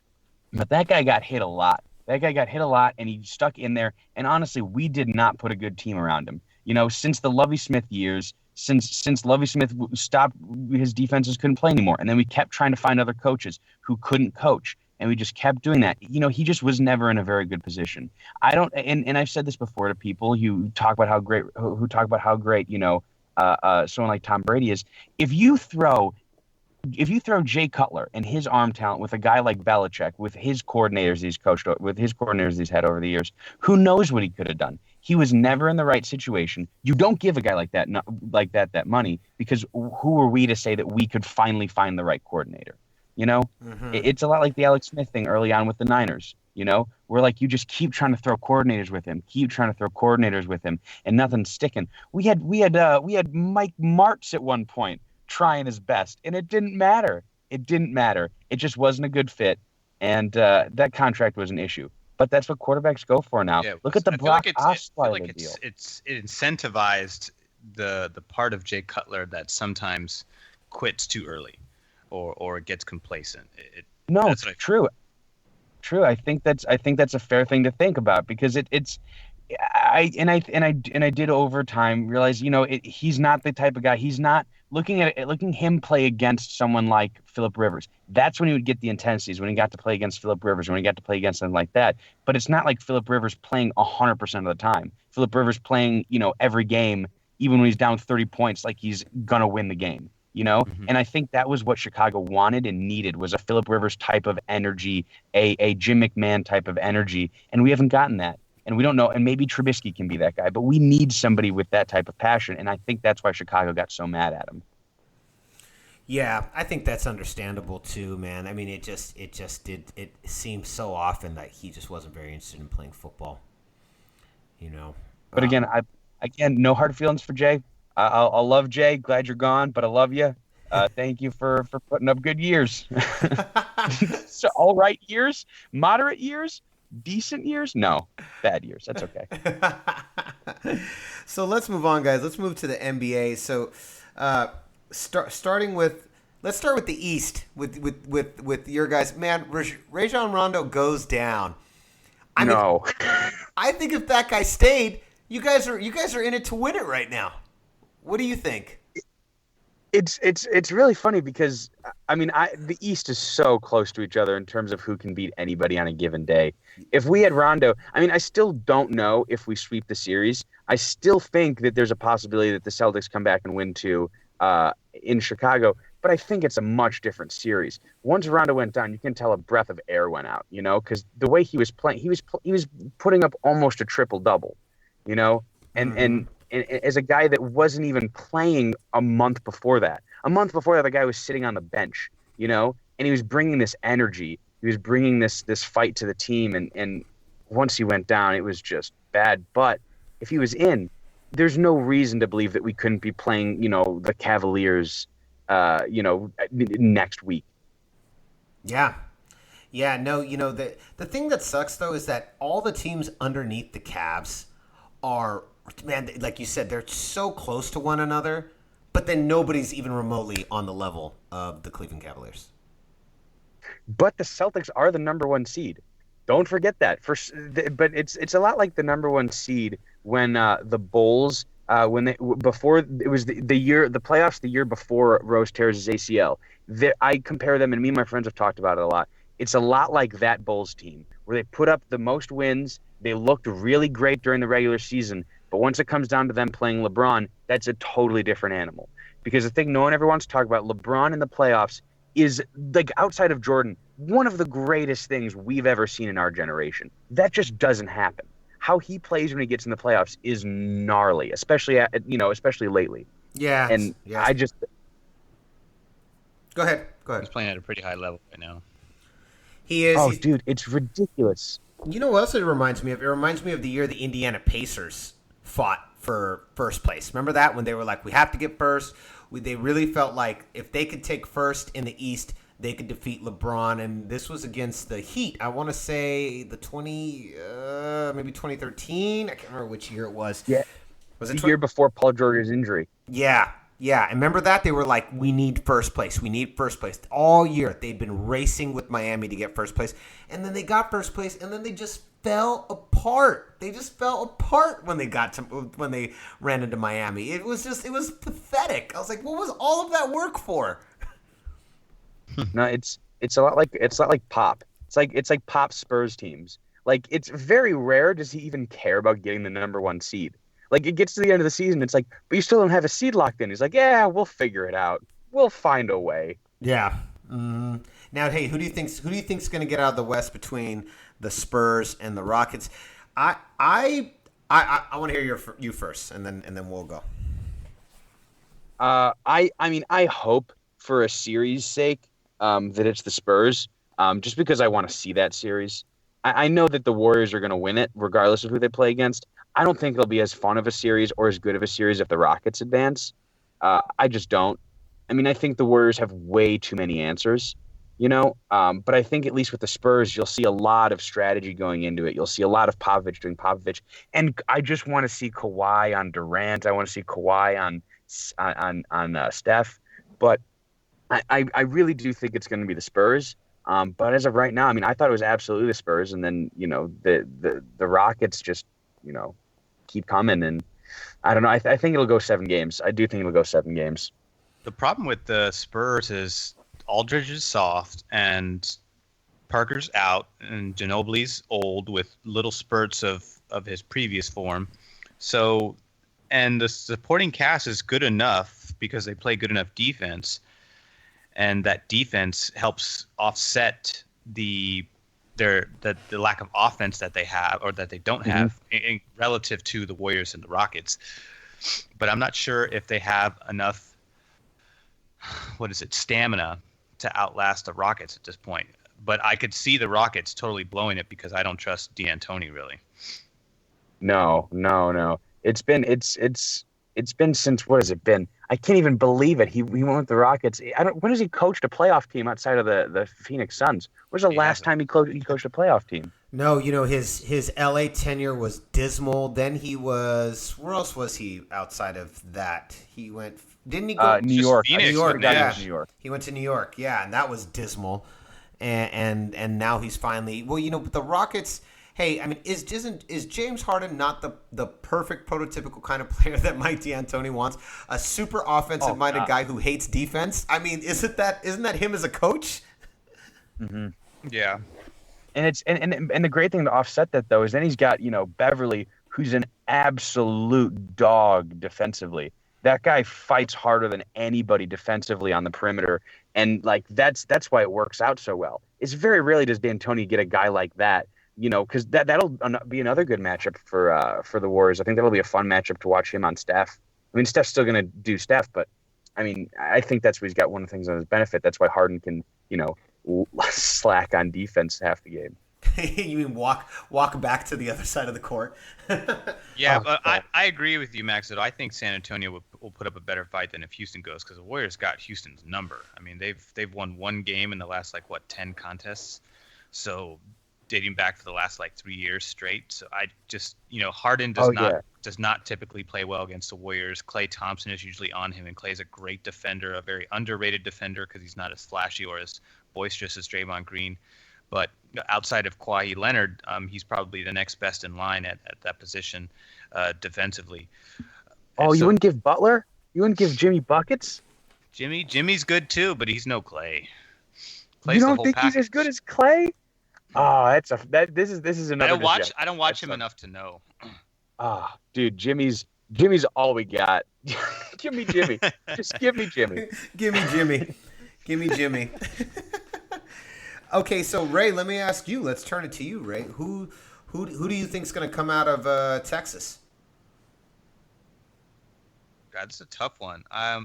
Speaker 5: But that guy got hit a lot. And he stuck in there. And honestly, we did not put a good team around him. Since the Lovie Smith years, since Lovie Smith stopped, his defenses couldn't play anymore. And then we kept trying to find other coaches who couldn't coach. And we just kept doing that. He just was never in a very good position. And I've said this before to people who talk about how great, someone like Tom Brady is. If you throw Jay Cutler and his arm talent with a guy like Belichick, with his coordinators he's had over the years, who knows what he could have done? He was never in the right situation. You don't give a guy like that money, because who are we to say that we could finally find the right coordinator? Mm-hmm. It's a lot like the Alex Smith thing early on with the Niners. We're like, you just keep trying to throw coordinators with him, and nothing's sticking. We had Mike Martz at one point trying his best, and it didn't matter. It didn't matter. It just wasn't a good fit, and that contract was an issue. But that's what quarterbacks go for now.
Speaker 2: Yeah,
Speaker 5: Look at the Brock Osweiler deal.
Speaker 2: It incentivized the part of Jay Cutler that sometimes quits too early, or gets complacent.
Speaker 5: It's true. True. I think that's a fair thing to think about, because I did over time realize, he's not the type of guy. He's not looking him play against someone like Phillip Rivers. That's when he would get the intensities, when he got to play against Phillip Rivers, when he got to play against something like that. But it's not like Phillip Rivers playing 100% of the time. Phillip Rivers playing, every game, even when he's down 30 points, like he's going to win the game, Mm-hmm. And I think that was what Chicago wanted and needed, was a Phillip Rivers type of energy, a Jim McMahon type of energy. And we haven't gotten that. And we don't know, and maybe Trubisky can be that guy, but we need somebody with that type of passion, and I think that's why Chicago got so mad at him.
Speaker 1: Yeah, I think that's understandable too, man. I mean, it seemed so often that he just wasn't very interested in playing football,
Speaker 5: But again, no hard feelings for Jay. I'll love Jay. Glad you're gone, but I love you. Thank you for putting up good years. So, all right years, moderate years. Decent years? No. Bad years. That's okay.
Speaker 1: So let's move on, guys. Let's move to the NBA. So let's start with the East with your guys. Man, Rajon Rondo goes down. I think if that guy stayed, you guys are in it to win it right now. What do you think?
Speaker 5: It's really funny because the East is so close to each other in terms of who can beat anybody on a given day. If we had Rondo, I still don't know if we sweep the series. I still think that there's a possibility that the Celtics come back and win two in Chicago, but I think it's a much different series. Once Rondo went down, you can tell a breath of air went out, because the way he was playing, he was putting up almost a triple double, and as a guy that wasn't even playing a month before that. A month before that, the guy was sitting on the bench, and he was bringing this energy. He was bringing this fight to the team, and once he went down, it was just bad. But if he was in, there's no reason to believe that we couldn't be playing, the Cavaliers, next week.
Speaker 1: Yeah. Yeah, no, the thing that sucks, though, is that all the teams underneath the Cavs are, man, like you said, they're so close to one another, but then nobody's even remotely on the level of the Cleveland Cavaliers.
Speaker 5: But the Celtics are the number one seed. Don't forget that. But it's a lot like the number one seed when the Bulls, before it was the playoffs the year before Rose tears his ACL. I compare them, and me and my friends have talked about it a lot. It's a lot like that Bulls team, where they put up the most wins. They looked really great during the regular season, but once it comes down to them playing LeBron, that's a totally different animal. Because the thing no one ever wants to talk about, LeBron in the playoffs is, like, outside of Jordan, one of the greatest things we've ever seen in our generation. That just doesn't happen. How he plays when he gets in the playoffs is gnarly, especially lately.
Speaker 1: Yeah.
Speaker 5: And
Speaker 1: yes.
Speaker 5: I just
Speaker 1: Go ahead.
Speaker 2: He's playing at a pretty high level right now.
Speaker 1: He is.
Speaker 5: Oh, dude, it's ridiculous.
Speaker 1: You know what else it reminds me of? It reminds me of the year the Indiana Pacers fought for first place. Remember that, when they were like, we have to get first? They really felt like if they could take first in the East, they could defeat LeBron. And this was against the Heat. I want to say maybe 2013. I can't remember which year it was.
Speaker 5: Yeah.
Speaker 1: Was it
Speaker 5: the year before Paul George's injury?
Speaker 1: Yeah. Yeah, and remember that? They were like, we need first place. We need first place. All year, they'd been racing with Miami to get first place. And then they got first place, and then they just fell apart. They just fell apart when they ran into Miami. It was pathetic. I was like, what was all of that work for?
Speaker 5: No, it's a lot like Pop. It's like Pop Spurs teams. Like, it's very rare does he even care about getting the number one seed. Like, it gets to the end of the season, it's like, but you still don't have a seed locked in. He's like, yeah, we'll figure it out. We'll find a way.
Speaker 1: Yeah. Mm-hmm. Now, hey, who do you think's going to get out of the West between the Spurs and the Rockets? I want to hear you first, and then we'll go.
Speaker 5: I hope for a series' sake that it's the Spurs, just because I want to see that series. I know that the Warriors are going to win it, regardless of who they play against. I don't think it'll be as fun of a series or as good of a series if the Rockets advance. I just don't. I mean, I think the Warriors have way too many answers, but I think at least with the Spurs, you'll see a lot of strategy going into it. You'll see a lot of Popovich doing Popovich, and I just want to see Kawhi on Durant. I want to see Kawhi on Steph, but I really do think it's going to be the Spurs. But as of right now, I mean, I thought it was absolutely the Spurs, and then the Rockets just keep coming, and I don't know. I think it'll go 7 games. I do think it'll go 7 games.
Speaker 2: The problem with the Spurs is Aldridge is soft and Parker's out and Ginobili's old with little spurts of his previous form. So, and the supporting cast is good enough because they play good enough defense, and that defense helps offset the lack of offense that they have or that they don't have in relative to the Warriors and the Rockets. But I'm not sure if they have enough stamina to outlast the Rockets at this point. But I could see the Rockets totally blowing it because I don't trust D'Antoni really.
Speaker 5: No. It's been since, what has it been? I can't even believe it. He went with the Rockets. When has he coached a playoff team outside of the Phoenix Suns? When's the last time he coached a playoff team?
Speaker 1: No, his LA tenure was dismal. Then he was, where else was he outside of that? He went, didn't he go?
Speaker 5: New York.
Speaker 2: Phoenix,
Speaker 1: New York,
Speaker 2: yeah.
Speaker 5: New York.
Speaker 1: He went to New York, yeah, and that was dismal. And now he's finally, but the Rockets, hey, I mean, is James Harden not the perfect prototypical kind of player that Mike D'Antoni wants? A super offensive-minded guy who hates defense? I mean, isn't that him as a coach?
Speaker 5: Mm-hmm.
Speaker 2: Yeah.
Speaker 5: And the great thing to offset that, though, is then he's got, Beverly, who's an absolute dog defensively. That guy fights harder than anybody defensively on the perimeter, and that's why it works out so well. It's very rarely does D'Antoni get a guy like that, because that'll be another good matchup for the Warriors. I think that'll be a fun matchup to watch him on Steph. I mean, Steph's still going to do Steph, but I mean, I think that's where he's got one of the things on his benefit. That's why Harden can, slack on defense half the game.
Speaker 1: You mean walk back to the other side of the court?
Speaker 2: Yeah, but I agree with you, Max, that I think San Antonio will put up a better fight than if Houston goes, because the Warriors got Houston's number. I mean, they've won one game in the last 10 contests, so dating back to the last 3 years straight. So I just Harden does not typically play well against the Warriors. Klay Thompson is usually on him, and Klay's a great defender, a very underrated defender because he's not as flashy or as boisterous as Draymond Green. But outside of Kawhi Leonard, he's probably the next best in line at that position defensively.
Speaker 5: Oh, you wouldn't give Butler? You wouldn't give Jimmy buckets?
Speaker 2: Jimmy's good too, but he's no Klay.
Speaker 5: Clay's you don't think he's as good as Klay? Oh, this is another.
Speaker 2: I don't watch him enough to know.
Speaker 5: Dude, Jimmy's all we got. Give me Jimmy. Just give me Jimmy.
Speaker 1: Give me Jimmy. Okay, so Ray, let me ask you. Let's turn it to you, Ray. Who do you think is going to come out of Texas?
Speaker 2: God, it's a tough one. I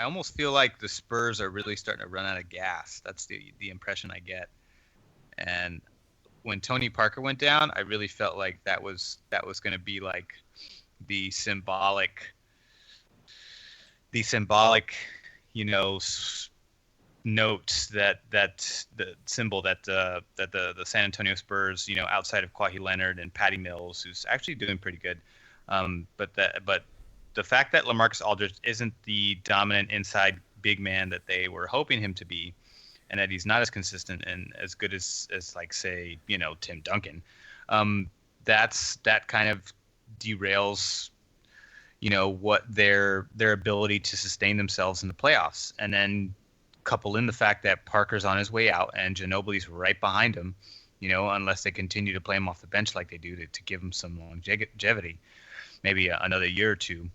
Speaker 2: almost feel like the Spurs are really starting to run out of gas. That's the impression I get. And when Tony Parker went down, I really felt like that was going to be like the symbolic, notes that the symbol that the San Antonio Spurs, outside of Kawhi Leonard and Patty Mills, who's actually doing pretty good, but the fact that LaMarcus Aldridge isn't the dominant inside big man that they were hoping him to be, and that he's not as consistent and as good as say Tim Duncan, that kind of derails what their ability to sustain themselves in the playoffs. And then couple in the fact that Parker's on his way out and Ginobili's right behind him, unless they continue to play him off the bench like they do to give him some longevity, maybe another year or two.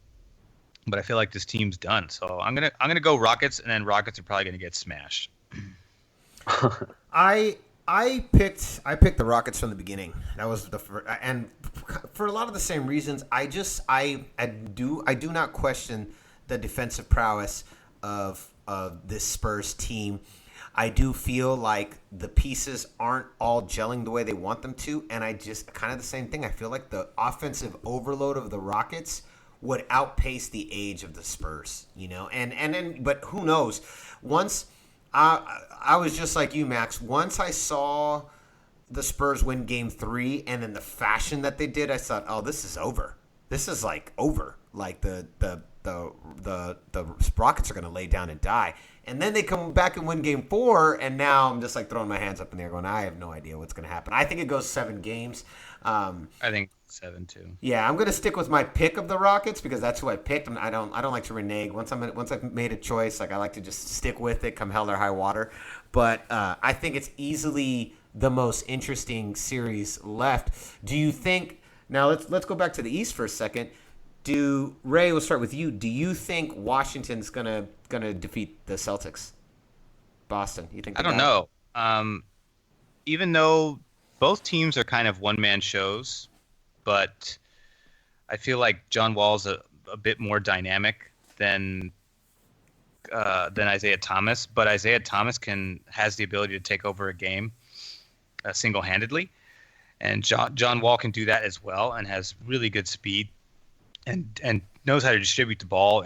Speaker 2: But I feel like this team's done. So I'm gonna go Rockets, and then Rockets are probably gonna get smashed.
Speaker 1: I picked the Rockets from the beginning. That was the first, and for a lot of the same reasons. I do not question the defensive prowess of this Spurs team. I do feel like the pieces aren't all gelling the way they want them to, and I just kind of the same thing. I feel like the offensive overload of the Rockets would outpace the age of the Spurs, and then, but who knows? Once I was just like you, Max. Once I saw the Spurs win Game 3, and in the fashion that they did, I thought, oh, this is over. This is like over. Like the Rockets are going to lay down and die. And then they come back and win Game 4, and now I'm just like throwing my hands up in the air, going, I have no idea what's going to happen. I think it goes 7 games.
Speaker 2: I think 7 too.
Speaker 1: Yeah, I'm going to stick with my pick of the Rockets because that's who I picked. I don't like to renege. Once I've made a choice, like I like to just stick with it, come hell or high water. But I think it's easily the most interesting series left. Do you think? Now let's go back to the East for a second. Ray, we'll start with you. Do you think Washington's gonna defeat the Celtics? Boston, you think?
Speaker 2: I don't know. Even though both teams are kind of one-man shows, but I feel like John Wall's a bit more dynamic than Isaiah Thomas. But Isaiah Thomas has the ability to take over a game single-handedly, and John Wall can do that as well, and has really good speed. And knows how to distribute the ball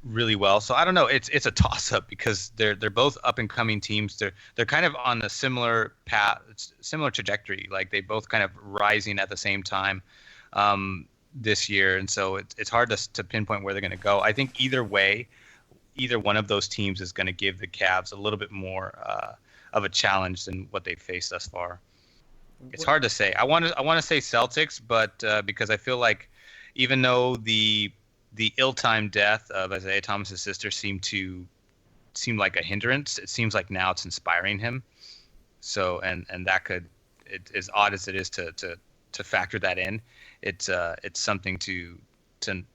Speaker 2: really well. So I don't know. It's a toss-up because they're both up-and-coming teams. They're kind of on a similar path, similar trajectory. Like they both kind of rising at the same time this year, and so it's hard to pinpoint where they're going to go. I think either way, either one of those teams is going to give the Cavs a little bit more of a challenge than what they've faced thus far. It's hard to say. I want to say Celtics, but because I feel like even though the ill-timed death of Isaiah Thomas's sister seemed like a hindrance, it seems like now it's inspiring him. So and that could, as odd as it is to factor that in, it's something to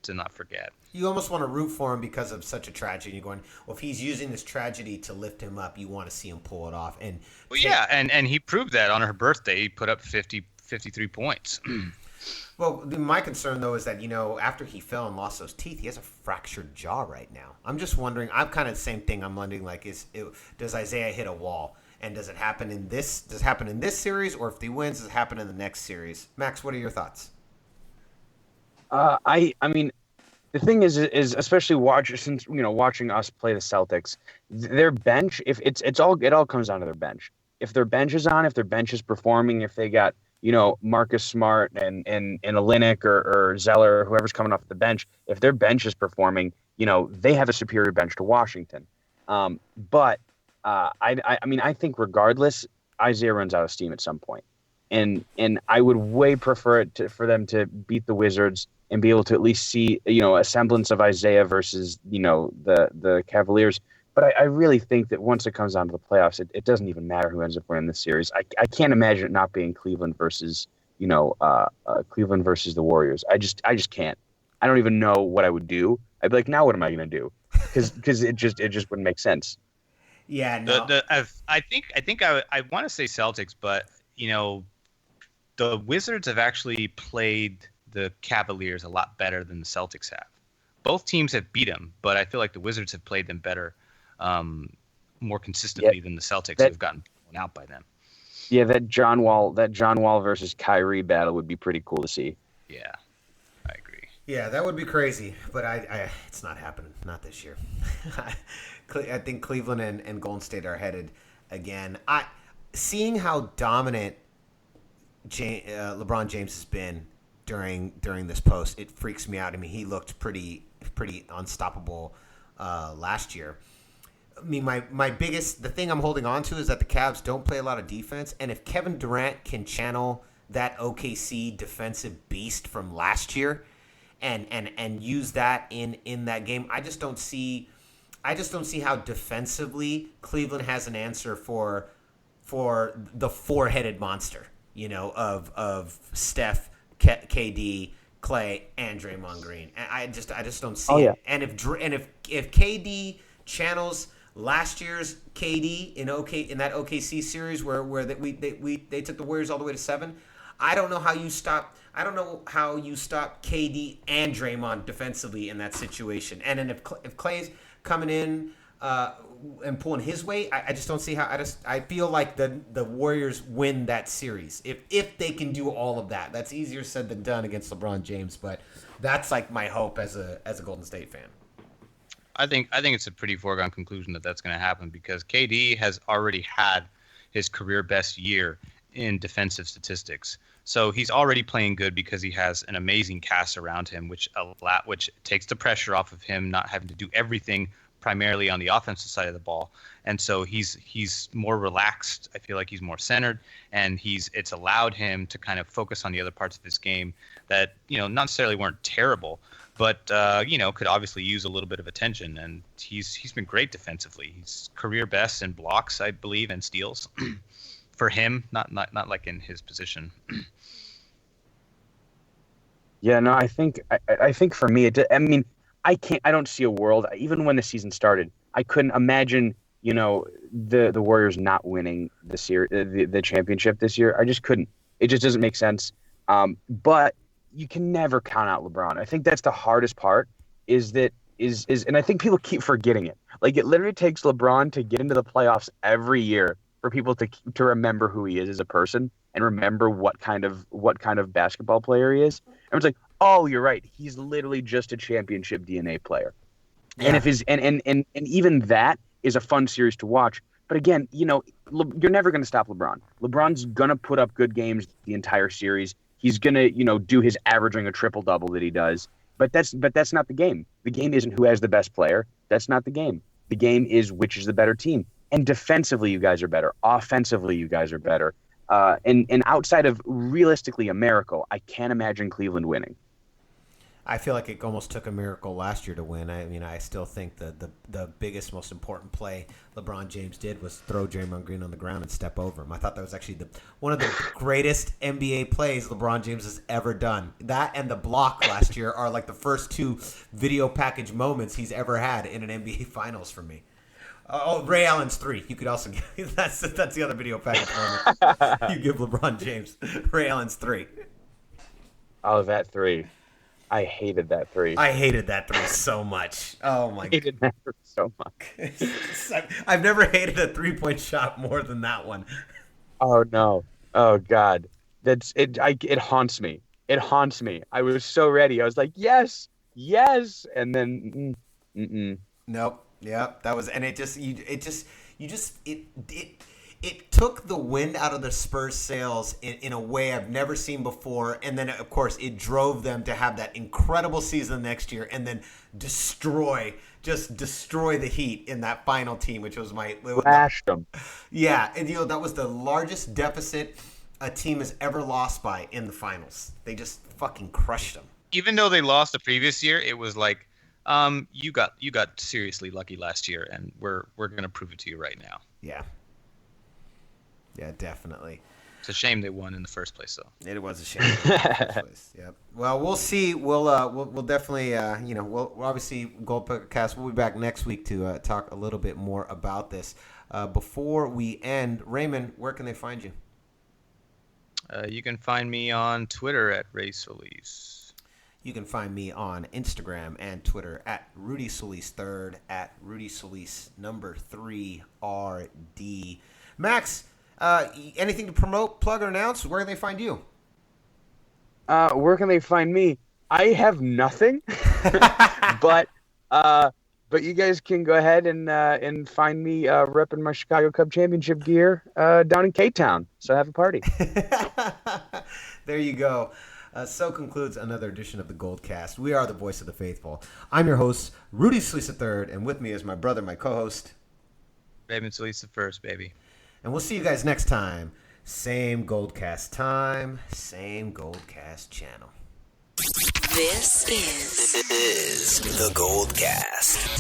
Speaker 2: not forget.
Speaker 1: You almost want to root for him because of such a tragedy. You're going, well, if he's using this tragedy to lift him up, you want to see him pull it off. And
Speaker 2: and he proved that on her birthday. He put up 53 points.
Speaker 1: Well, my concern, though, is that, after he fell and lost those teeth, he has a fractured jaw right now. I'm just wondering, I'm kind of the same thing. I'm wondering, like, does Isaiah hit a wall? And does it happen in this series, or if he wins, does it happen in the next series? Max, what are your thoughts?
Speaker 5: I mean, the thing is especially watching us play the Celtics, their bench, if it all comes down to their bench. If their bench is on, if their bench is performing, if they got Marcus Smart and a Lynch or Zeller, or whoever's coming off the bench, if their bench is performing, they have a superior bench to Washington. But I think regardless, Isaiah runs out of steam at some point. And I would way prefer it for them to beat the Wizards and be able to at least see, a semblance of Isaiah versus, the Cavaliers. But I really think that once it comes down to the playoffs, it doesn't even matter who ends up winning this series. I can't imagine it not being Cleveland versus the Warriors. I just can't. I don't even know what I would do. I'd be like, now what am I going to do? Because it just wouldn't make sense.
Speaker 1: Yeah, no.
Speaker 2: I think I want to say Celtics, but the Wizards have actually played the Cavaliers a lot better than the Celtics have. Both teams have beat them, but I feel like the Wizards have played them better. More consistently than the Celtics, who've gotten blown out by them.
Speaker 5: Yeah, that John Wall versus Kyrie battle would be pretty cool to see.
Speaker 2: Yeah, I agree.
Speaker 1: Yeah, that would be crazy, but it's not happening. Not this year. I think Cleveland and Golden State are headed again. Seeing how dominant LeBron James has been during this post, it freaks me out. I mean, he looked pretty unstoppable last year. I mean, the thing I'm holding on to is that the Cavs don't play a lot of defense, and if Kevin Durant can channel that OKC defensive beast from last year and use that in that game, I just don't see how defensively Cleveland has an answer for the four-headed monster, of Steph, KD, Clay, and Draymond Green. I just don't see it. And if KD channels last year's KD in that OKC series where they took the Warriors all the way to 7, I don't know how you stop KD and Draymond defensively in that situation. And then if Clay's coming in and pulling his weight, I just don't see how. I feel like the Warriors win that series if they can do all of that. That's easier said than done against LeBron James, but that's like my hope as a Golden State fan.
Speaker 2: I think it's a pretty foregone conclusion that that's going to happen because KD has already had his career best year in defensive statistics. So he's already playing good because he has an amazing cast around him, which takes the pressure off of him not having to do everything primarily on the offensive side of the ball. And so he's more relaxed. I feel like he's more centered, and it's allowed him to kind of focus on the other parts of his game that, not necessarily weren't terrible, but could obviously use a little bit of attention. And he's been great defensively. He's career best in blocks, I believe, and steals for him, not like in his position.
Speaker 5: Yeah, no, I think for me, I don't see a world, even when the season started, I couldn't imagine, the Warriors not winning the championship this year. I just couldn't. It just doesn't make sense. But you can never count out LeBron. I think that's the hardest part is and I think people keep forgetting it. Like, it literally takes LeBron to get into the playoffs every year for people to remember who he is as a person and remember what kind of basketball player he is. Everyone's like, oh, you're right. He's literally just a championship DNA player. Yeah. And even that is a fun series to watch. But again, you're never going to stop LeBron. LeBron's going to put up good games the entire series. He's going to, do his averaging a triple-double that he does. But that's not the game. The game isn't who has the best player. That's not the game. The game is which is the better team. And defensively, you guys are better. Offensively, you guys are better. And outside of realistically a miracle, I can't imagine Cleveland winning.
Speaker 1: I feel like it almost took a miracle last year to win. I mean, I still think the biggest, most important play LeBron James did was throw Draymond Green on the ground and step over him. I thought that was actually one of the greatest NBA plays LeBron James has ever done. That and the block last year are like the first two video package moments he's ever had in an NBA Finals for me. Ray Allen's 3. You could also give that's the other video package moment. You give LeBron James Ray Allen's 3.
Speaker 5: Oh, that 3. I hated that 3.
Speaker 1: I hated that 3 so much. Oh my god.
Speaker 5: I hated that 3 so much.
Speaker 1: I've never hated a 3-point shot more than that one.
Speaker 5: Oh no. Oh god. That's it. It haunts me. It haunts me. I was so ready. I was like, yes, and then
Speaker 1: Nope. Yep, that was, and it took the wind out of the Spurs' sails in a way I've never seen before, and then of course it drove them to have that incredible season next year, and then destroy the Heat in that final team, which was
Speaker 5: flashed them.
Speaker 1: Yeah, and that was the largest deficit a team has ever lost by in the finals. They just fucking crushed them.
Speaker 2: Even though they lost the previous year, it was like, you got seriously lucky last year, and we're gonna prove it to you right now.
Speaker 1: Yeah, definitely.
Speaker 2: It's a shame they won in the first place, though.
Speaker 1: It was a shame. In the first place. Yep. Well, we'll see. We'll definitely we'll obviously Gold Podcast. We'll be back next week to talk a little bit more about this. Before we end, Raymond, where can they find you?
Speaker 2: You can find me on Twitter at Ray Solis.
Speaker 1: You can find me on Instagram and Twitter at Rudy Solis 3rd, at Rudy Solis 3RD. Max, anything to promote, plug, or announce? Where can they find you?
Speaker 5: Where can they find me? I have nothing, but you guys can go ahead and find me repping my Chicago Cub championship gear down in K-Town. So have a party.
Speaker 1: There you go. So concludes another edition of the Goldcast. We are the voice of the faithful. I'm your host, Rudy Solis III, and with me is my brother, my co-host,
Speaker 2: Raymond Solis I, baby.
Speaker 1: And we'll see you guys next time. Same Goldcast time, same Goldcast channel.
Speaker 4: This is the Goldcast.